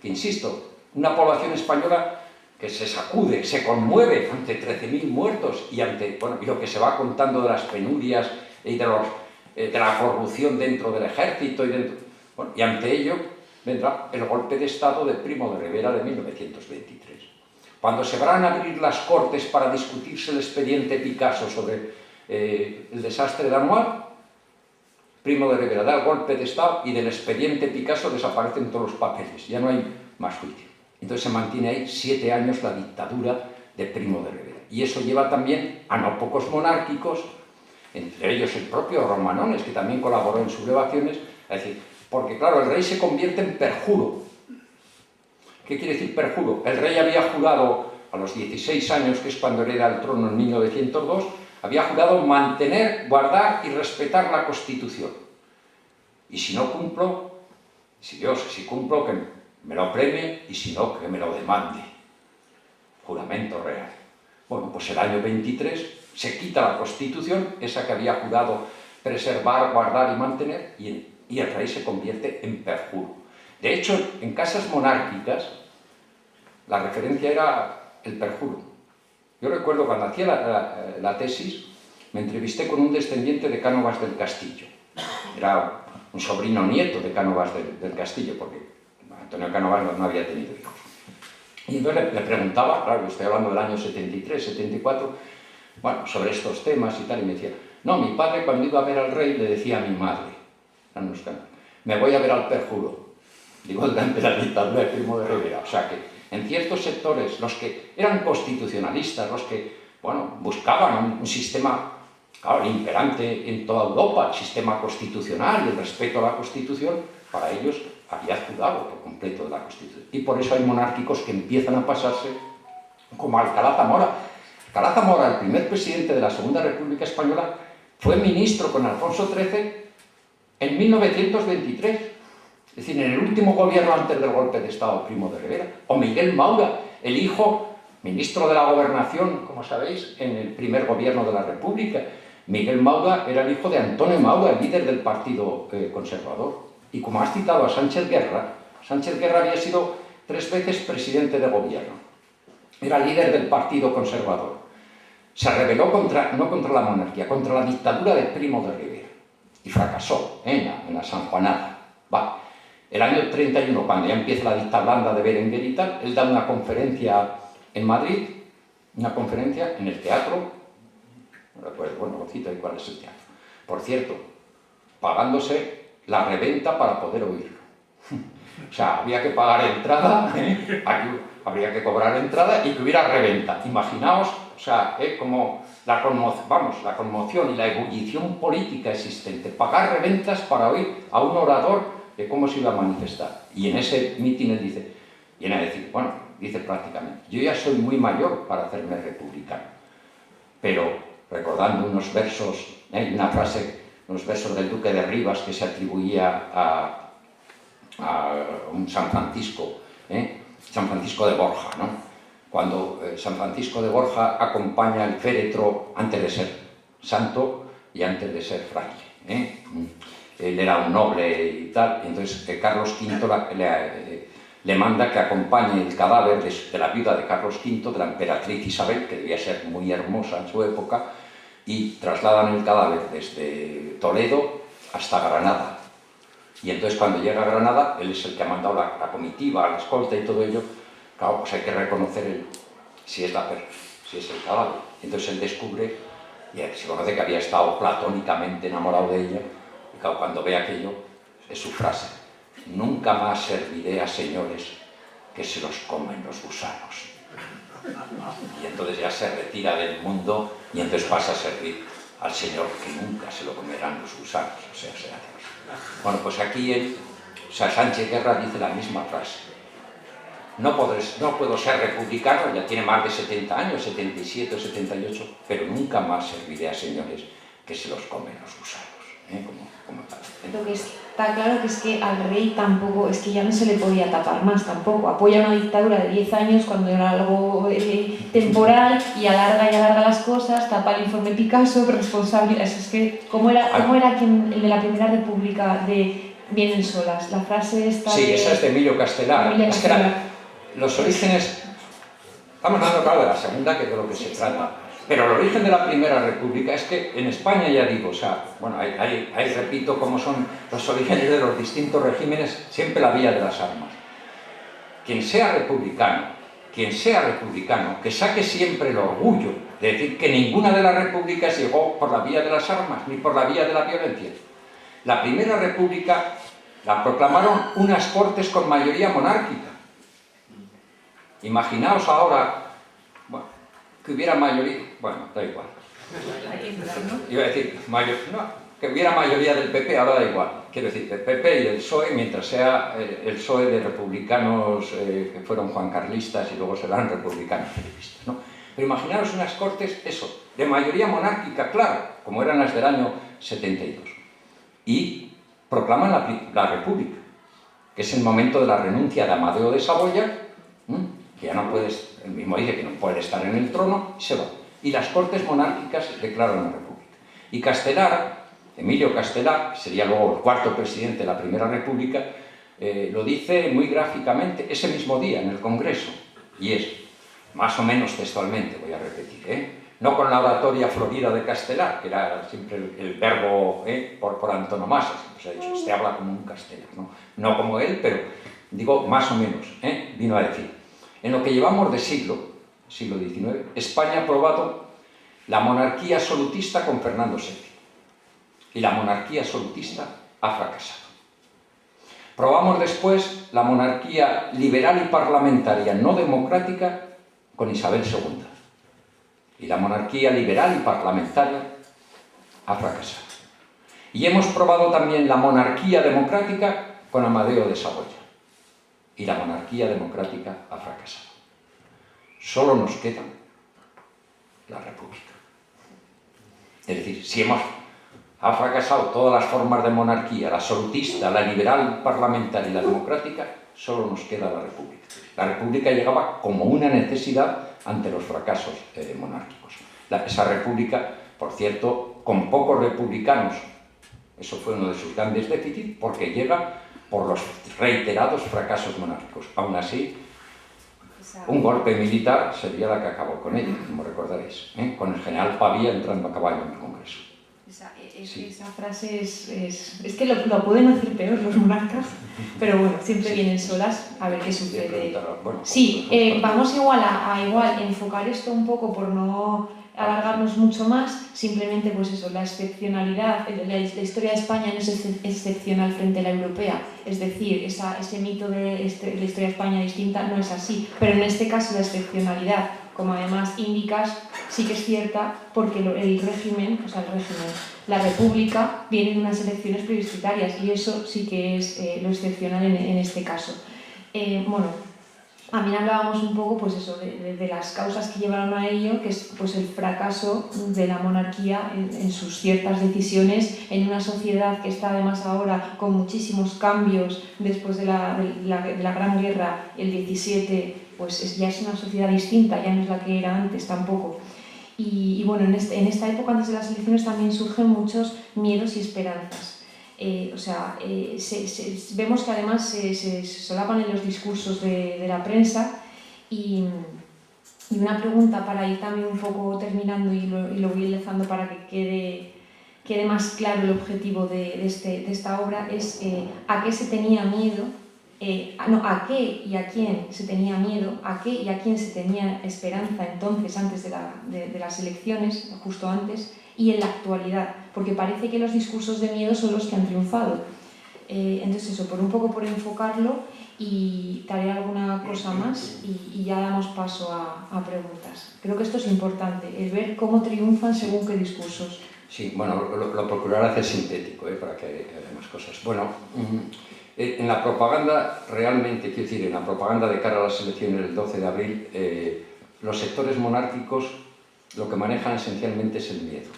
que insisto, una población española que se sacude, se conmueve ante 13.000 muertos y ante y lo que se va contando de las penurias y de la corrupción dentro del ejército y ante ello vendrá el golpe de Estado de Primo de Rivera de 1923. Cuando se van a abrir las Cortes para discutirse el expediente Picasso sobre el desastre de Anual, Primo de Rivera da el golpe de Estado y del expediente Picasso desaparecen todos los papeles, ya no hay más juicio. Entonces se mantiene ahí 7 años la dictadura de Primo de Rivera. Y eso lleva también a no pocos monárquicos, entre ellos el propio Romanones, que también colaboró en sublevaciones, es decir, porque claro, el rey se convierte en perjuro. ¿Qué quiere decir perjuro? El rey había jurado a los 16 años, que es cuando hereda el trono en 1902, había jurado mantener, guardar y respetar la Constitución. Y si no cumplo, si cumplo, que me lo premie, y si no, que me lo demande. Juramento real. Bueno, pues el año 23 se quita la Constitución, esa que había jurado preservar, guardar y mantener, y el rey se convierte en perjuro. De hecho, en casas monárquicas, la referencia era el perjuro. Yo recuerdo cuando hacía la tesis, me entrevisté con un descendiente de Cánovas del Castillo. Era un sobrino nieto de Cánovas del Castillo, porque Antonio Cánovas no había tenido hijos. Y entonces le preguntaba, claro, estoy hablando del año 73, 74, bueno, sobre estos temas y tal, y me decía, no, mi padre cuando iba a ver al rey le decía a mi madre, me voy a ver al perjuro. Digo, durante la dictadura de Primo de Rivera. O sea que en ciertos sectores, los que eran constitucionalistas, los que, bueno, buscaban un sistema, claro, imperante en toda Europa, el sistema constitucional y el respeto a la Constitución, para ellos había jurado por completo de la Constitución. Y por eso hay monárquicos que empiezan a pasarse, como Alcalá Zamora. Alcalá Zamora, el primer presidente de la Segunda República Española, fue ministro con Alfonso XIII en 1923. Es decir, en el último gobierno antes del golpe de Estado Primo de Rivera. O Miguel Maura, el hijo, ministro de la Gobernación, como sabéis, en el primer gobierno de la República. Miguel Maura era el hijo de Antonio Maura, el líder del Partido Conservador. Y como has citado a Sánchez Guerra había sido 3 veces presidente de gobierno. Era líder del Partido Conservador. Se rebeló no contra la monarquía, contra la dictadura de Primo de Rivera. Y fracasó en la sanjuanada. Va. El año 31, cuando ya empieza la dicta blanda de Berenguer y tal, él da una conferencia en Madrid, una conferencia en el teatro, no recuerdo, bueno, lo cito, ¿y cuál es el teatro? Por cierto, pagándose la reventa para poder oírlo. O sea, había que pagar entrada, aquí habría que cobrar entrada y que hubiera reventa. Imaginaos, o sea, como la conmoción y la ebullición política existente, pagar reventas para oír a un orador de cómo se iba a manifestar. Y en ese mitin él viene a decir, bueno, dice prácticamente, yo ya soy muy mayor para hacerme republicano, pero recordando unos versos, una frase, unos versos del Duque de Rivas que se atribuía a un San Francisco de Borja, ¿no? Cuando San Francisco de Borja acompaña el féretro antes de ser santo y antes de ser fraile, Él era un noble y tal, y entonces Carlos V le manda que acompañe el cadáver de la viuda de Carlos V, de la emperatriz Isabel, que debía ser muy hermosa en su época, y trasladan el cadáver desde Toledo hasta Granada. Y entonces cuando llega a Granada, él es el que ha mandado la comitiva, la escolta y todo ello, claro, pues hay que reconocer si es el cadáver. Entonces él descubre, y se conoce que había estado platónicamente enamorado de ella, y claro, cuando ve aquello, es su frase, nunca más serviré a señores que se los comen los gusanos. Y entonces ya se retira del mundo y entonces pasa a servir al Señor que nunca se lo comerán los gusanos, o sea Dios. Bueno, pues aquí Sánchez Guerra dice la misma frase. No puedo ser republicano, ya tiene más de 70 años, 77 o 78, pero nunca más serviré a señores que se los comen los gusanos, como tal. Lo que es está claro que es que al rey tampoco, es que ya no se le podía tapar más tampoco. Apoya una dictadura de 10 años cuando era algo temporal y alarga las cosas, tapa el informe Picasso, responsable. Eso es que, ¿cómo era el de la Primera República de Vienen solas? La frase esta sí, de... esa es de Emilio Castelar. Es que los orígenes... Estamos hablando, claro, de la segunda, que es de lo que se trata. Pero el origen de la Primera República es que en España, ya digo, o sea, bueno, ahí repito cómo son los orígenes de los distintos regímenes, siempre la vía de las armas. Quien sea republicano, que saque siempre el orgullo de decir que ninguna de las repúblicas llegó por la vía de las armas, ni por la vía de la violencia. La Primera República la proclamaron unas cortes con mayoría monárquica. Imaginaos ahora, bueno, que hubiera mayoría, bueno, da igual. Iba a decir, que hubiera mayoría del PP, ahora da igual. Quiero decir, del PP y del PSOE, mientras sea el PSOE de republicanos que fueron juancarlistas y luego serán republicanos felipistas, ¿no? Pero imaginaos unas cortes, eso, de mayoría monárquica, claro, como eran las del año 72. Y proclaman la República, que es el momento de la renuncia de Amadeo de Saboya, que ya no puede, él mismo dice que no puede estar en el trono, y se va. Y las cortes monárquicas declaran la República. Y Castelar, Emilio Castelar, que sería luego el cuarto presidente de la Primera República, lo dice muy gráficamente ese mismo día en el Congreso, y es, más o menos textualmente, voy a repetir, no con la oratoria florida de Castelar, que era siempre el verbo por antonomasia, se ha dicho, este habla como un Castelar, no como él, pero digo más o menos, vino a decir, en lo que llevamos de siglo XIX, España ha probado la monarquía absolutista con Fernando VII, y la monarquía absolutista ha fracasado. Probamos después la monarquía liberal y parlamentaria no democrática con Isabel II. Y la monarquía liberal y parlamentaria ha fracasado. Y hemos probado también la monarquía democrática con Amadeo de Saboya. Y la monarquía democrática ha fracasado. Solo nos queda la República. Es decir, si ha fracasado todas las formas de monarquía, la absolutista, la liberal parlamentaria y la democrática, solo nos queda la República. La República llegaba como una necesidad ante los fracasos monárquicos. Esa República, por cierto, con pocos republicanos, eso fue uno de sus grandes déficits, porque llega por los reiterados fracasos monárquicos. Aún así, un golpe militar sería la que acabó con ella, como recordaréis, con el general Pavía entrando a caballo en el Congreso. Esa frase es que lo pueden hacer peor los monarcas, pero bueno, siempre vienen solas a ver qué sucede. Sí, vamos igual a enfocar esto un poco por no alargarnos mucho más, simplemente pues eso, la excepcionalidad, la historia de España no es excepcional frente a la europea, es decir, ese mito de la historia de España distinta no es así, pero en este caso la excepcionalidad, como además indicas, sí que es cierta porque el régimen, la república, viene de unas elecciones plebiscitarias y eso sí que es lo excepcional en este caso. Bueno, también hablábamos un poco pues eso, de las causas que llevaron a ello, que es pues, el fracaso de la monarquía en sus ciertas decisiones en una sociedad que está además ahora con muchísimos cambios después de la Gran Guerra, el 17, pues ya es una sociedad distinta, ya no es la que era antes tampoco. Y bueno, en esta época antes de las elecciones también surgen muchos miedos y esperanzas. Vemos que además se solapan en los discursos de la prensa y una pregunta para ir también un poco terminando y lo voy enlazando para que quede más claro el objetivo de esta obra es a qué se tenía miedo, a qué y a quién se tenía miedo, a qué y a quién se tenía esperanza entonces, antes de las elecciones, justo antes, y en la actualidad, porque parece que los discursos de miedo son los que han triunfado. Entonces eso, un poco por enfocarlo y te haré alguna cosa más y ya damos paso a preguntas. Creo que esto es importante, el ver cómo triunfan según qué discursos. Sí, bueno, lo procuraré hacer sintético, para que haya más cosas. Bueno, en la propaganda, realmente, quiero decir, en la propaganda de cara a las elecciones del 12 de abril, los sectores monárquicos lo que manejan esencialmente es el miedo.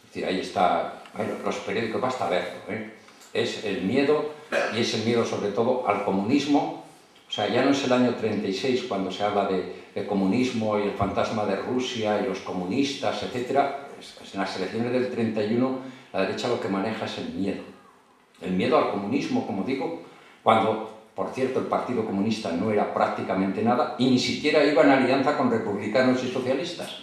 Es decir, ahí está, los periódicos, basta verlo, es el miedo, y es el miedo sobre todo al comunismo. O sea, ya no es el año 36 cuando se habla de comunismo y el fantasma de Rusia y los comunistas, etc. En las elecciones del 31 la derecha lo que maneja es el miedo. El miedo al comunismo, como digo, cuando, por cierto, el Partido Comunista no era prácticamente nada y ni siquiera iba en alianza con republicanos y socialistas.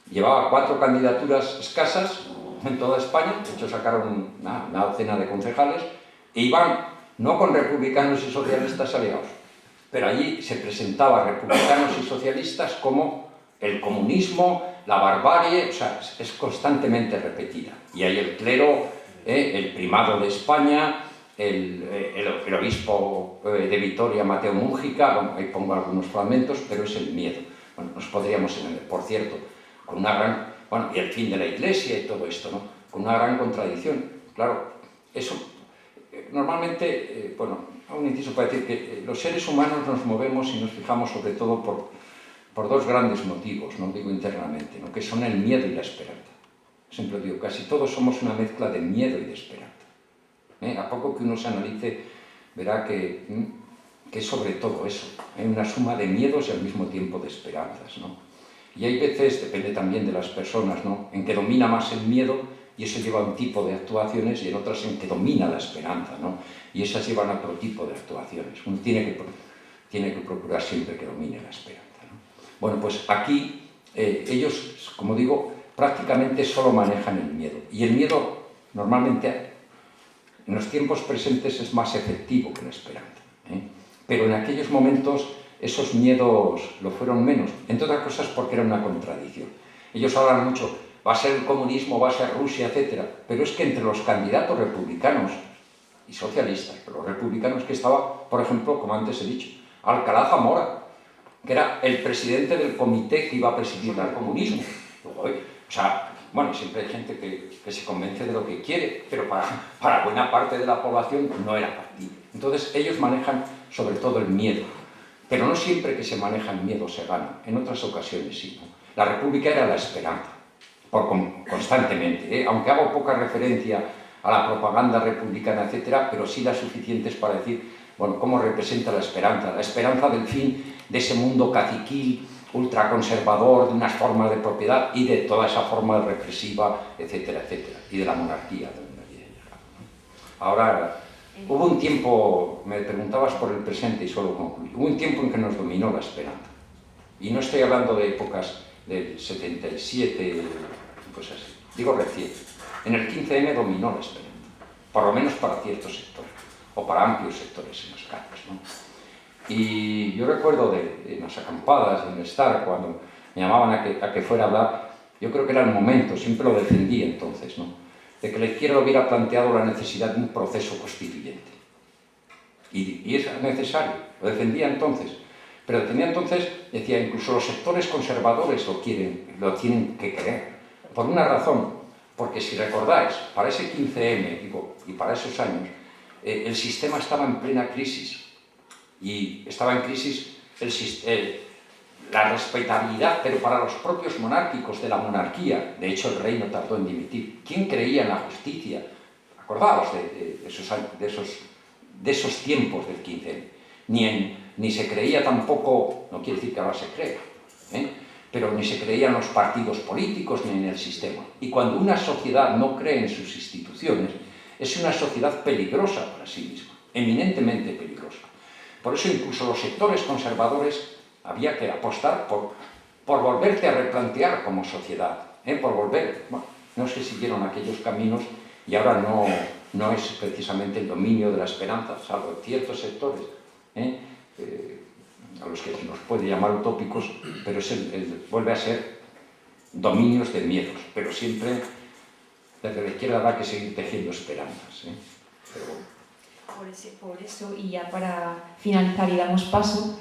Llevaba 4 candidaturas escasas en toda España, de hecho sacaron una docena de concejales, e iban no con republicanos y socialistas aliados, pero allí se presentaba republicanos y socialistas como el comunismo, la barbarie, o sea, es constantemente repetida. Y hay el clero, el primado de España, el obispo de Vitoria, Mateo Mújica, bueno, ahí pongo algunos fragmentos, pero es el miedo. Bueno, nos podríamos entender, por cierto, con una gran, bueno, y el fin de la Iglesia y todo esto, ¿no? Con una gran contradicción. Claro, eso, normalmente, bueno, un inciso para decir que los seres humanos nos movemos y nos fijamos sobre todo por 2 grandes motivos, no digo internamente, ¿no? Que son el miedo y la esperanza. Siempre digo, casi todos somos una mezcla de miedo y de esperanza. A poco que uno se analice, verá que es sobre todo eso, una suma de miedos y al mismo tiempo de esperanzas, ¿no? Y hay veces, depende también de las personas, ¿no?, en que domina más el miedo y eso lleva a un tipo de actuaciones, y en otras en que domina la esperanza, ¿no?, y esas llevan a otro tipo de actuaciones. Uno tiene que procurar siempre que domine la esperanza, ¿no? Bueno, pues aquí ellos, como digo, prácticamente solo manejan el miedo. Y el miedo normalmente en los tiempos presentes es más efectivo que la esperanza, pero en aquellos momentos esos miedos lo fueron menos, entre otras cosas porque era una contradicción. Ellos hablan mucho, va a ser el comunismo, va a ser Rusia, etc. Pero es que entre los candidatos republicanos y socialistas, pero los republicanos que estaba, por ejemplo, como antes he dicho, Alcalá Zamora, que era el presidente del comité que iba a presidir el comunismo. O sea, bueno, siempre hay gente que se convence de lo que quiere, pero para buena parte de la población no era factible. Entonces ellos manejan sobre todo el miedo, pero no siempre que se maneja el miedo se gana, en otras ocasiones sí, ¿no? La República era la esperanza, constantemente, aunque hago poca referencia a la propaganda republicana, etcétera, pero sí las suficientes para decir, bueno, cómo representa la esperanza del fin de ese mundo caciquil, ultraconservador, de unas formas de propiedad y de toda esa forma represiva, etcétera, etcétera, y de la monarquía. Ahora, hubo un tiempo, me preguntabas por el presente y solo concluyo, hubo un tiempo en que nos dominó la esperanza. Y no estoy hablando de épocas del 77, pues así, digo recién. En el 15M dominó la esperanza, por lo menos para ciertos sectores, o para amplios sectores en las calles, ¿no? Y yo recuerdo en las acampadas, en el estar, cuando me llamaban a que fuera a hablar, yo creo que era el momento, siempre lo defendí entonces, ¿no?, de que la izquierda hubiera planteado la necesidad de un proceso constituyente. Y es necesario, lo defendía entonces. Pero defendía entonces, decía, incluso los sectores conservadores lo tienen que querer. Por una razón, porque si recordáis, para ese 15M, digo, y para esos años, el sistema estaba en plena crisis. Y estaba en crisis la respetabilidad, pero para los propios monárquicos de la monarquía. De hecho, el rey no tardó en dimitir. ¿Quién creía en la justicia? Acordaos de esos tiempos del 15M. Ni se creía tampoco, no quiere decir que ahora se crea, pero ni se creía en los partidos políticos ni en el sistema. Y cuando una sociedad no cree en sus instituciones, es una sociedad peligrosa para sí misma, eminentemente peligrosa. Por eso incluso los sectores conservadores había que apostar por volverte a replantear como sociedad, por volver. Bueno, no se siguieron aquellos caminos y ahora no es precisamente el dominio de la esperanza, salvo en ciertos sectores, a los que se nos puede llamar utópicos, pero vuelve a ser dominios de miedos, pero siempre desde la izquierda habrá que seguir tejiendo esperanzas. Pero bueno. Por eso, y ya para finalizar y damos paso,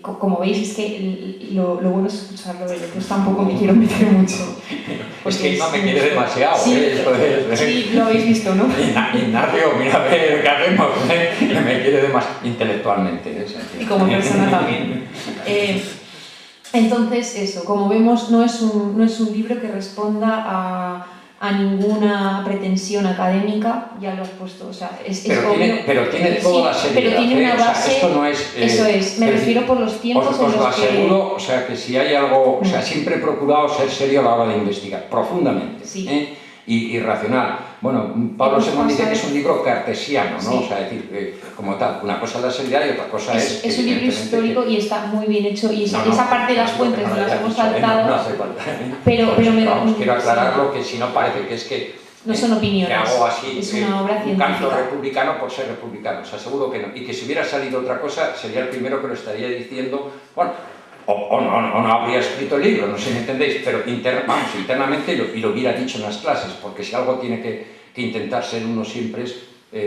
como veis, es que lo bueno es escucharlo, pues tampoco me quiero meter mucho. Pues que Inma me quiere demasiado, sí, sí, lo habéis visto, ¿no? Ignacio, mira, a ver qué hacemos, que me quiere demasiado intelectualmente. Y como persona también. Entonces, eso, como vemos, no es un libro que responda a ninguna pretensión académica, ya lo has puesto, o sea, es obvio. Pero tiene toda la seriedad, pero tiene una base, o sea, esto no es... eso es, me refiero por los tiempos os en los lo aseguro, que... o sea, que si hay algo, o sea, siempre he procurado ser serio a la hora de investigar, profundamente, sí. Y racional. Bueno, Pablo Simón dice que es un libro cartesiano, ¿no? Sí. O sea, decir, como tal, una cosa es la seriedad y otra cosa es... Es un libro histórico y está muy bien hecho, y esa parte de las fuentes las hemos saltado, no hace falta. Pero quiero aclararlo, que si no parece que es que... No son opiniones, que hago así, es una obra un canto científica. republicano por ser republicano, o sea, seguro que no. Y que si hubiera salido otra cosa, sería el primero que lo estaría diciendo, bueno, o no habría escrito el libro, no sé si me entendéis, pero internamente y lo hubiera dicho en las clases, porque si algo tiene que intentar ser uno siempre es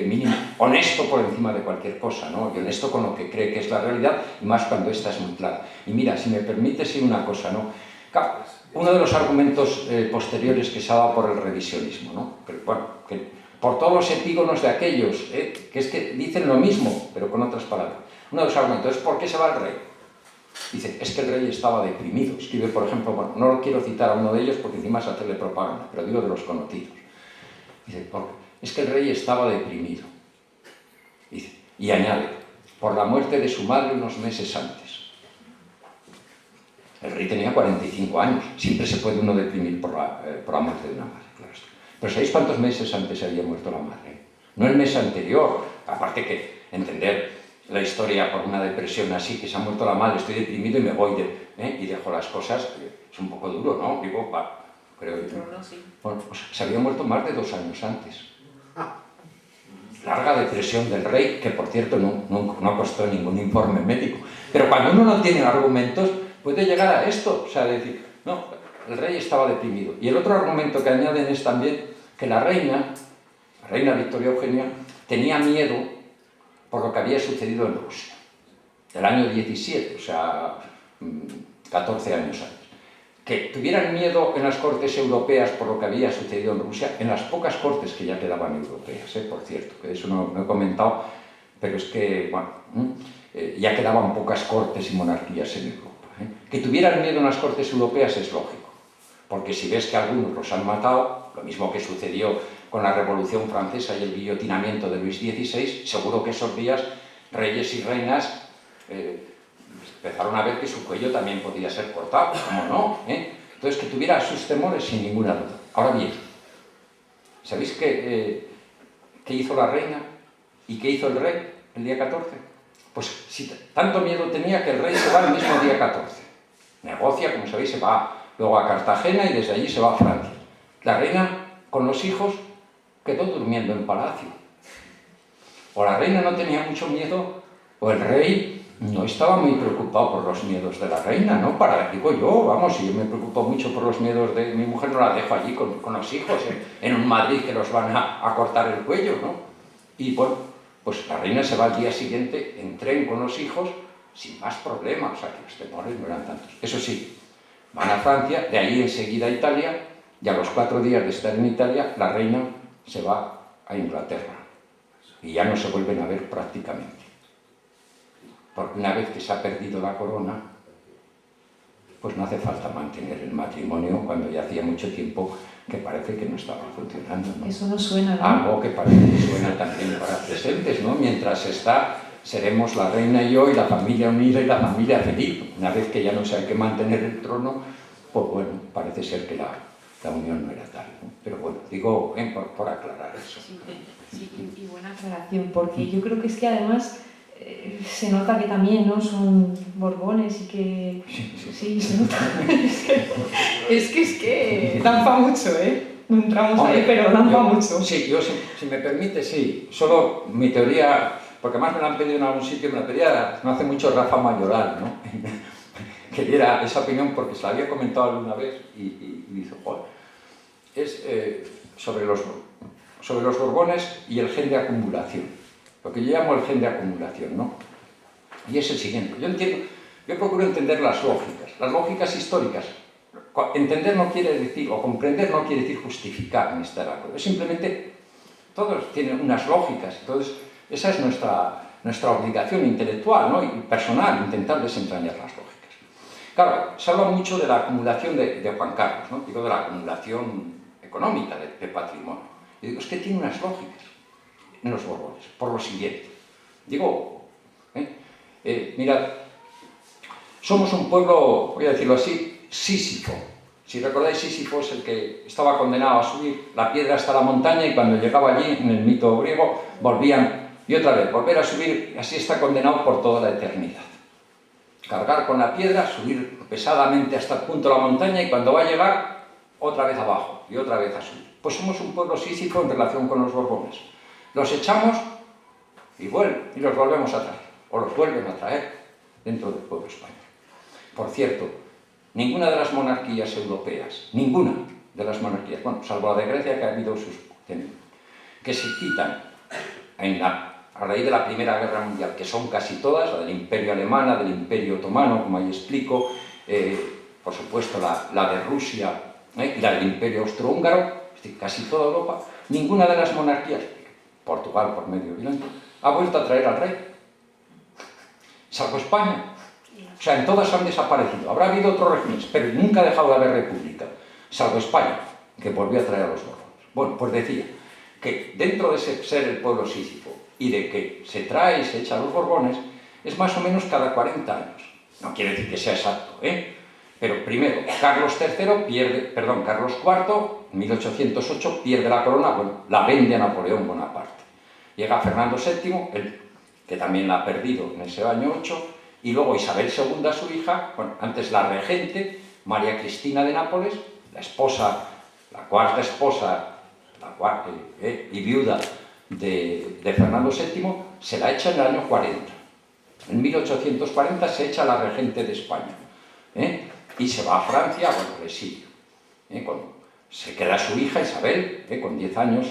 mínimo, honesto por encima de cualquier cosa, ¿no? Y honesto con lo que cree que es la realidad, y más cuando esta es muy clara. Y mira, si me permite, sí, una cosa, ¿no? Uno de los argumentos posteriores que se ha dado por el revisionismo, ¿no? Que por todos los epígonos de aquellos, que es que dicen lo mismo, pero con otras palabras. Uno de los argumentos es ¿por qué se va el rey? Dice, es que el rey estaba deprimido. Escribe, por ejemplo, bueno, no lo quiero citar a uno de ellos porque encima es hacerle propaganda, pero digo de los conocidos. Dice, es que el rey estaba deprimido. Dice, y añade, por la muerte de su madre unos meses antes. El rey tenía 45 años. Siempre se puede uno deprimir por la muerte de una madre, claro. Pero ¿sabéis cuántos meses antes había muerto la madre? No el mes anterior. Aparte que entender la historia por una depresión así, que se ha muerto la madre, estoy deprimido y me voy y dejo las cosas, es un poco duro, ¿no? Digo, creo que... Bueno, pues se había muerto más de 2 años antes. Larga depresión del rey, que por cierto no costó ningún informe médico. Pero cuando uno no tiene argumentos, puede llegar a esto, o sea, decir, no, el rey estaba deprimido. Y el otro argumento que añaden es también que la reina Victoria Eugenia, tenía miedo por lo que había sucedido en Rusia, el año 17, o sea, 14 años antes. Que tuvieran miedo en las cortes europeas por lo que había sucedido en Rusia, en las pocas cortes que ya quedaban europeas, por cierto, que eso no he comentado, pero es que, bueno, ya quedaban pocas cortes y monarquías en Europa. Que tuvieran miedo en las cortes europeas es lógico, porque si ves que algunos los han matado, lo mismo que sucedió con la Revolución Francesa y el guillotinamiento de Luis XVI, seguro que esos días reyes y reinas empezaron a ver que su cuello también podía ser cortado, ¿cómo no? Entonces, que tuviera sus temores sin ninguna duda. Ahora bien, ¿sabéis qué hizo la reina y qué hizo el rey el día 14? Pues si tanto miedo tenía que el rey se va el mismo día 14. Negocia, como sabéis, se va luego a Cartagena y desde allí se va a Francia. La reina, con los hijos, quedó durmiendo en palacio. O la reina no tenía mucho miedo, o el rey no estaba muy preocupado por los miedos de la reina, ¿no? Digo yo, vamos, si yo me preocupo mucho por los miedos de mi mujer, no la dejo allí con los hijos, en un Madrid que los van a cortar el cuello, ¿no? Y bueno, pues la reina se va al día siguiente en tren con los hijos, sin más problemas, o sea, que los temores no eran tantos. Eso sí, van a Francia, de ahí enseguida a Italia, y a los 4 días de estar en Italia, la reina se va a Inglaterra. Y ya no se vuelven a ver prácticamente. Porque una vez que se ha perdido la corona, pues no hace falta mantener el matrimonio cuando ya hacía mucho tiempo que parece que no estaba funcionando, ¿no? Eso no suena, ¿no? Algo que parece que suena también para presentes, ¿no? Mientras seremos la reina y yo, y la familia unida y la familia feliz. Una vez que ya no se hay que mantener el trono, pues bueno, parece ser que la unión no era tal, ¿no? Pero bueno, digo por aclarar eso. Sí, y buena aclaración, porque yo creo que es que además se nota que también, ¿no? Son borbones y que... Sí, se nota. es que dan pa' mucho, No entramos ahí, pero dan pa' mucho. Sí, yo, si me permite, sí. Solo mi teoría, porque más me la han pedido en algún sitio, me la pedía no hace mucho Rafa Mayoral, ¿no? Que diera esa opinión porque se la había comentado alguna vez y dice, joder, es sobre los borbones y el gen de acumulación, lo que yo llamo el gen de acumulación, ¿no? Y es el siguiente, yo procuro entender las lógicas históricas. Entender no quiere decir, o comprender no quiere decir justificar ni estar de acuerdo, es simplemente, todos tienen unas lógicas, entonces esa es nuestra obligación intelectual, ¿no? Y personal, intentar desentrañar las lógicas. Claro, se habla mucho de la acumulación de Juan Carlos, ¿no? Digo de la acumulación económica de patrimonio. Y digo, es que tiene unas lógicas en los Borbones, por lo siguiente. Digo, mirad, somos un pueblo, voy a decirlo así, Sísifo. Si recordáis, Sísifo es el que estaba condenado a subir la piedra hasta la montaña y cuando llegaba allí, en el mito griego, volvían, y otra vez, volver a subir, y así está condenado por toda la eternidad. Cargar con la piedra, subir pesadamente hasta el punto de la montaña y cuando va a llegar, otra vez abajo y otra vez a subir. Pues somos un pueblo Sísifo en relación con los Borbones. Los echamos y los volvemos a traer, o los vuelven a traer dentro del pueblo español. Por cierto, ninguna de las monarquías europeas, ninguna de las monarquías, bueno, salvo la de Grecia que ha habido sus que se quitan a raíz de la Primera Guerra Mundial, que son casi todas, la del Imperio Alemán, la del Imperio Otomano, como ahí explico, por supuesto la de Rusia y la del Imperio Austrohúngaro, es decir, casi toda Europa, ninguna de las monarquías, Portugal por medio violento, ha vuelto a traer al rey, salvo España. O sea, en todas han desaparecido. Habrá habido otros regímenes, pero nunca ha dejado de haber república, salvo España, que volvió a traer a los Borbones. Bueno, pues decía que dentro de ser el pueblo Sísifo y de que se trae y se echa a los Borbones, es más o menos cada 40 años. No quiere decir que sea exacto, Pero primero, Carlos IV, en 1808, pierde la corona, bueno, la vende a Napoleón Bonaparte. Llega Fernando VII, que también la ha perdido en ese año 8, y luego Isabel II, su hija, bueno, antes la regente, María Cristina de Nápoles, la esposa, la cuarta esposa y viuda de Fernando VII, se la echa en el año 40. En 1840 se echa la regente de España, y se va a Francia, bueno, al exilio. Se queda su hija Isabel, con 10 años,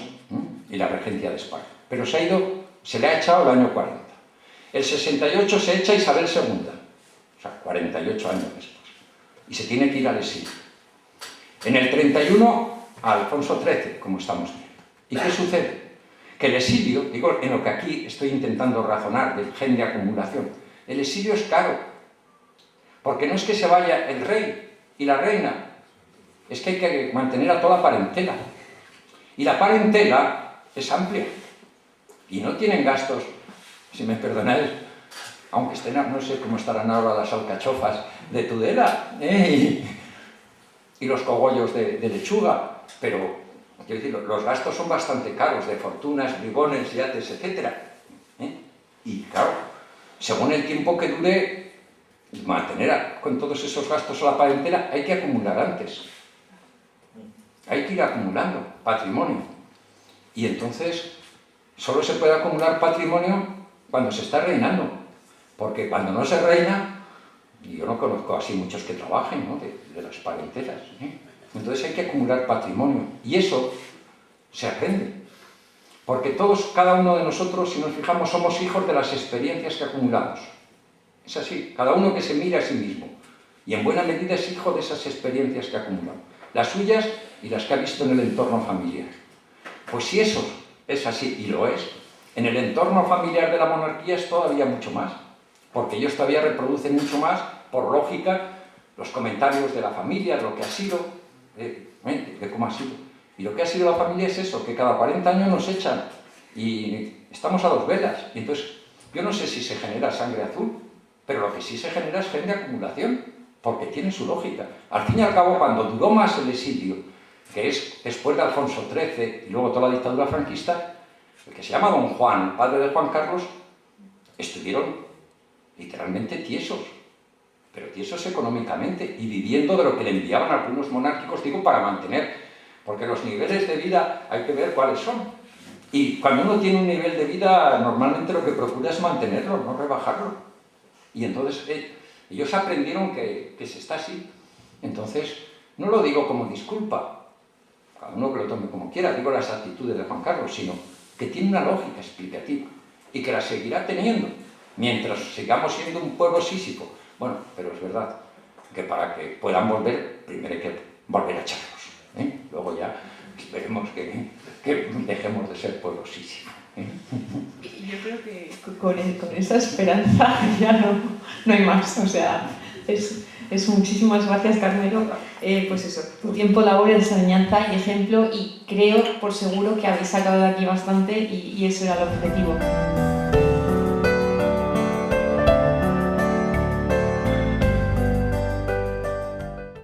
y la regencia de España. Pero se le ha echado el año 40. El 68 se echa Isabel II, o sea, 48 años después, y se tiene que ir al exilio. En el 31, a Alfonso XIII, como estamos viendo. ¿Y qué sucede? Que el exilio, digo, en lo que aquí estoy intentando razonar del gen de acumulación, el exilio es caro, porque no es que se vaya el rey y la reina, es que hay que mantener a toda la parentela. Y la parentela es amplia, y no tienen gastos, si me perdonáis, aunque estén, no sé cómo estarán ahora las alcachofas de Tudela, y los cogollos de lechuga, pero quiero decir, los gastos son bastante caros, de fortunas, bribones, yates, etc. Y claro, según el tiempo que dure, mantener con todos esos gastos a la parentela, hay que acumular antes. Hay que ir acumulando patrimonio. Y entonces, solo se puede acumular patrimonio cuando se está reinando, porque cuando no se reina, y yo no conozco así muchos que trabajen, ¿no?, de las parentelas, entonces hay que acumular patrimonio, y eso se aprende, porque cada uno de nosotros, si nos fijamos, somos hijos de las experiencias que acumulamos. Es así, cada uno que se mira a sí mismo, y en buena medida es hijo de esas experiencias que acumulamos, las suyas y las que ha visto en el entorno familiar. Pues si eso es así, y lo es, en el entorno familiar de la monarquía es todavía mucho más, porque ellos todavía reproducen mucho más, por lógica, los comentarios de la familia, de lo que ha sido, de cómo ha sido. Y lo que ha sido la familia es eso, que cada 40 años nos echan, y estamos a 2 velas. Y entonces, yo no sé si se genera sangre azul, pero lo que sí se genera es gen de acumulación, porque tiene su lógica. Al fin y al cabo, cuando duró más el exilio, que es después de Alfonso XIII y luego toda la dictadura franquista, el que se llama Don Juan, el padre de Juan Carlos, estuvieron literalmente tiesos, pero tiesos económicamente, y viviendo de lo que le enviaban algunos monárquicos, digo, para mantener, porque los niveles de vida hay que ver cuáles son. Y cuando uno tiene un nivel de vida, normalmente lo que procura es mantenerlo, no rebajarlo. Y entonces ellos aprendieron que se está así. Entonces, no lo digo como disculpa, cada uno que lo tome como quiera, digo las actitudes de Juan Carlos, sino que tiene una lógica explicativa y que la seguirá teniendo mientras sigamos siendo un pueblo sísifo. Bueno, pero es verdad que para que puedan volver, primero hay que volver a echarlos. Luego ya esperemos que dejemos de ser pueblo sísifo. Y yo creo que con esa esperanza ya no hay más. O sea, Eso, muchísimas gracias, Carmelo. Pues eso, tu tiempo, labor, enseñanza y ejemplo, y creo por seguro que habéis sacado de aquí bastante y eso era el objetivo.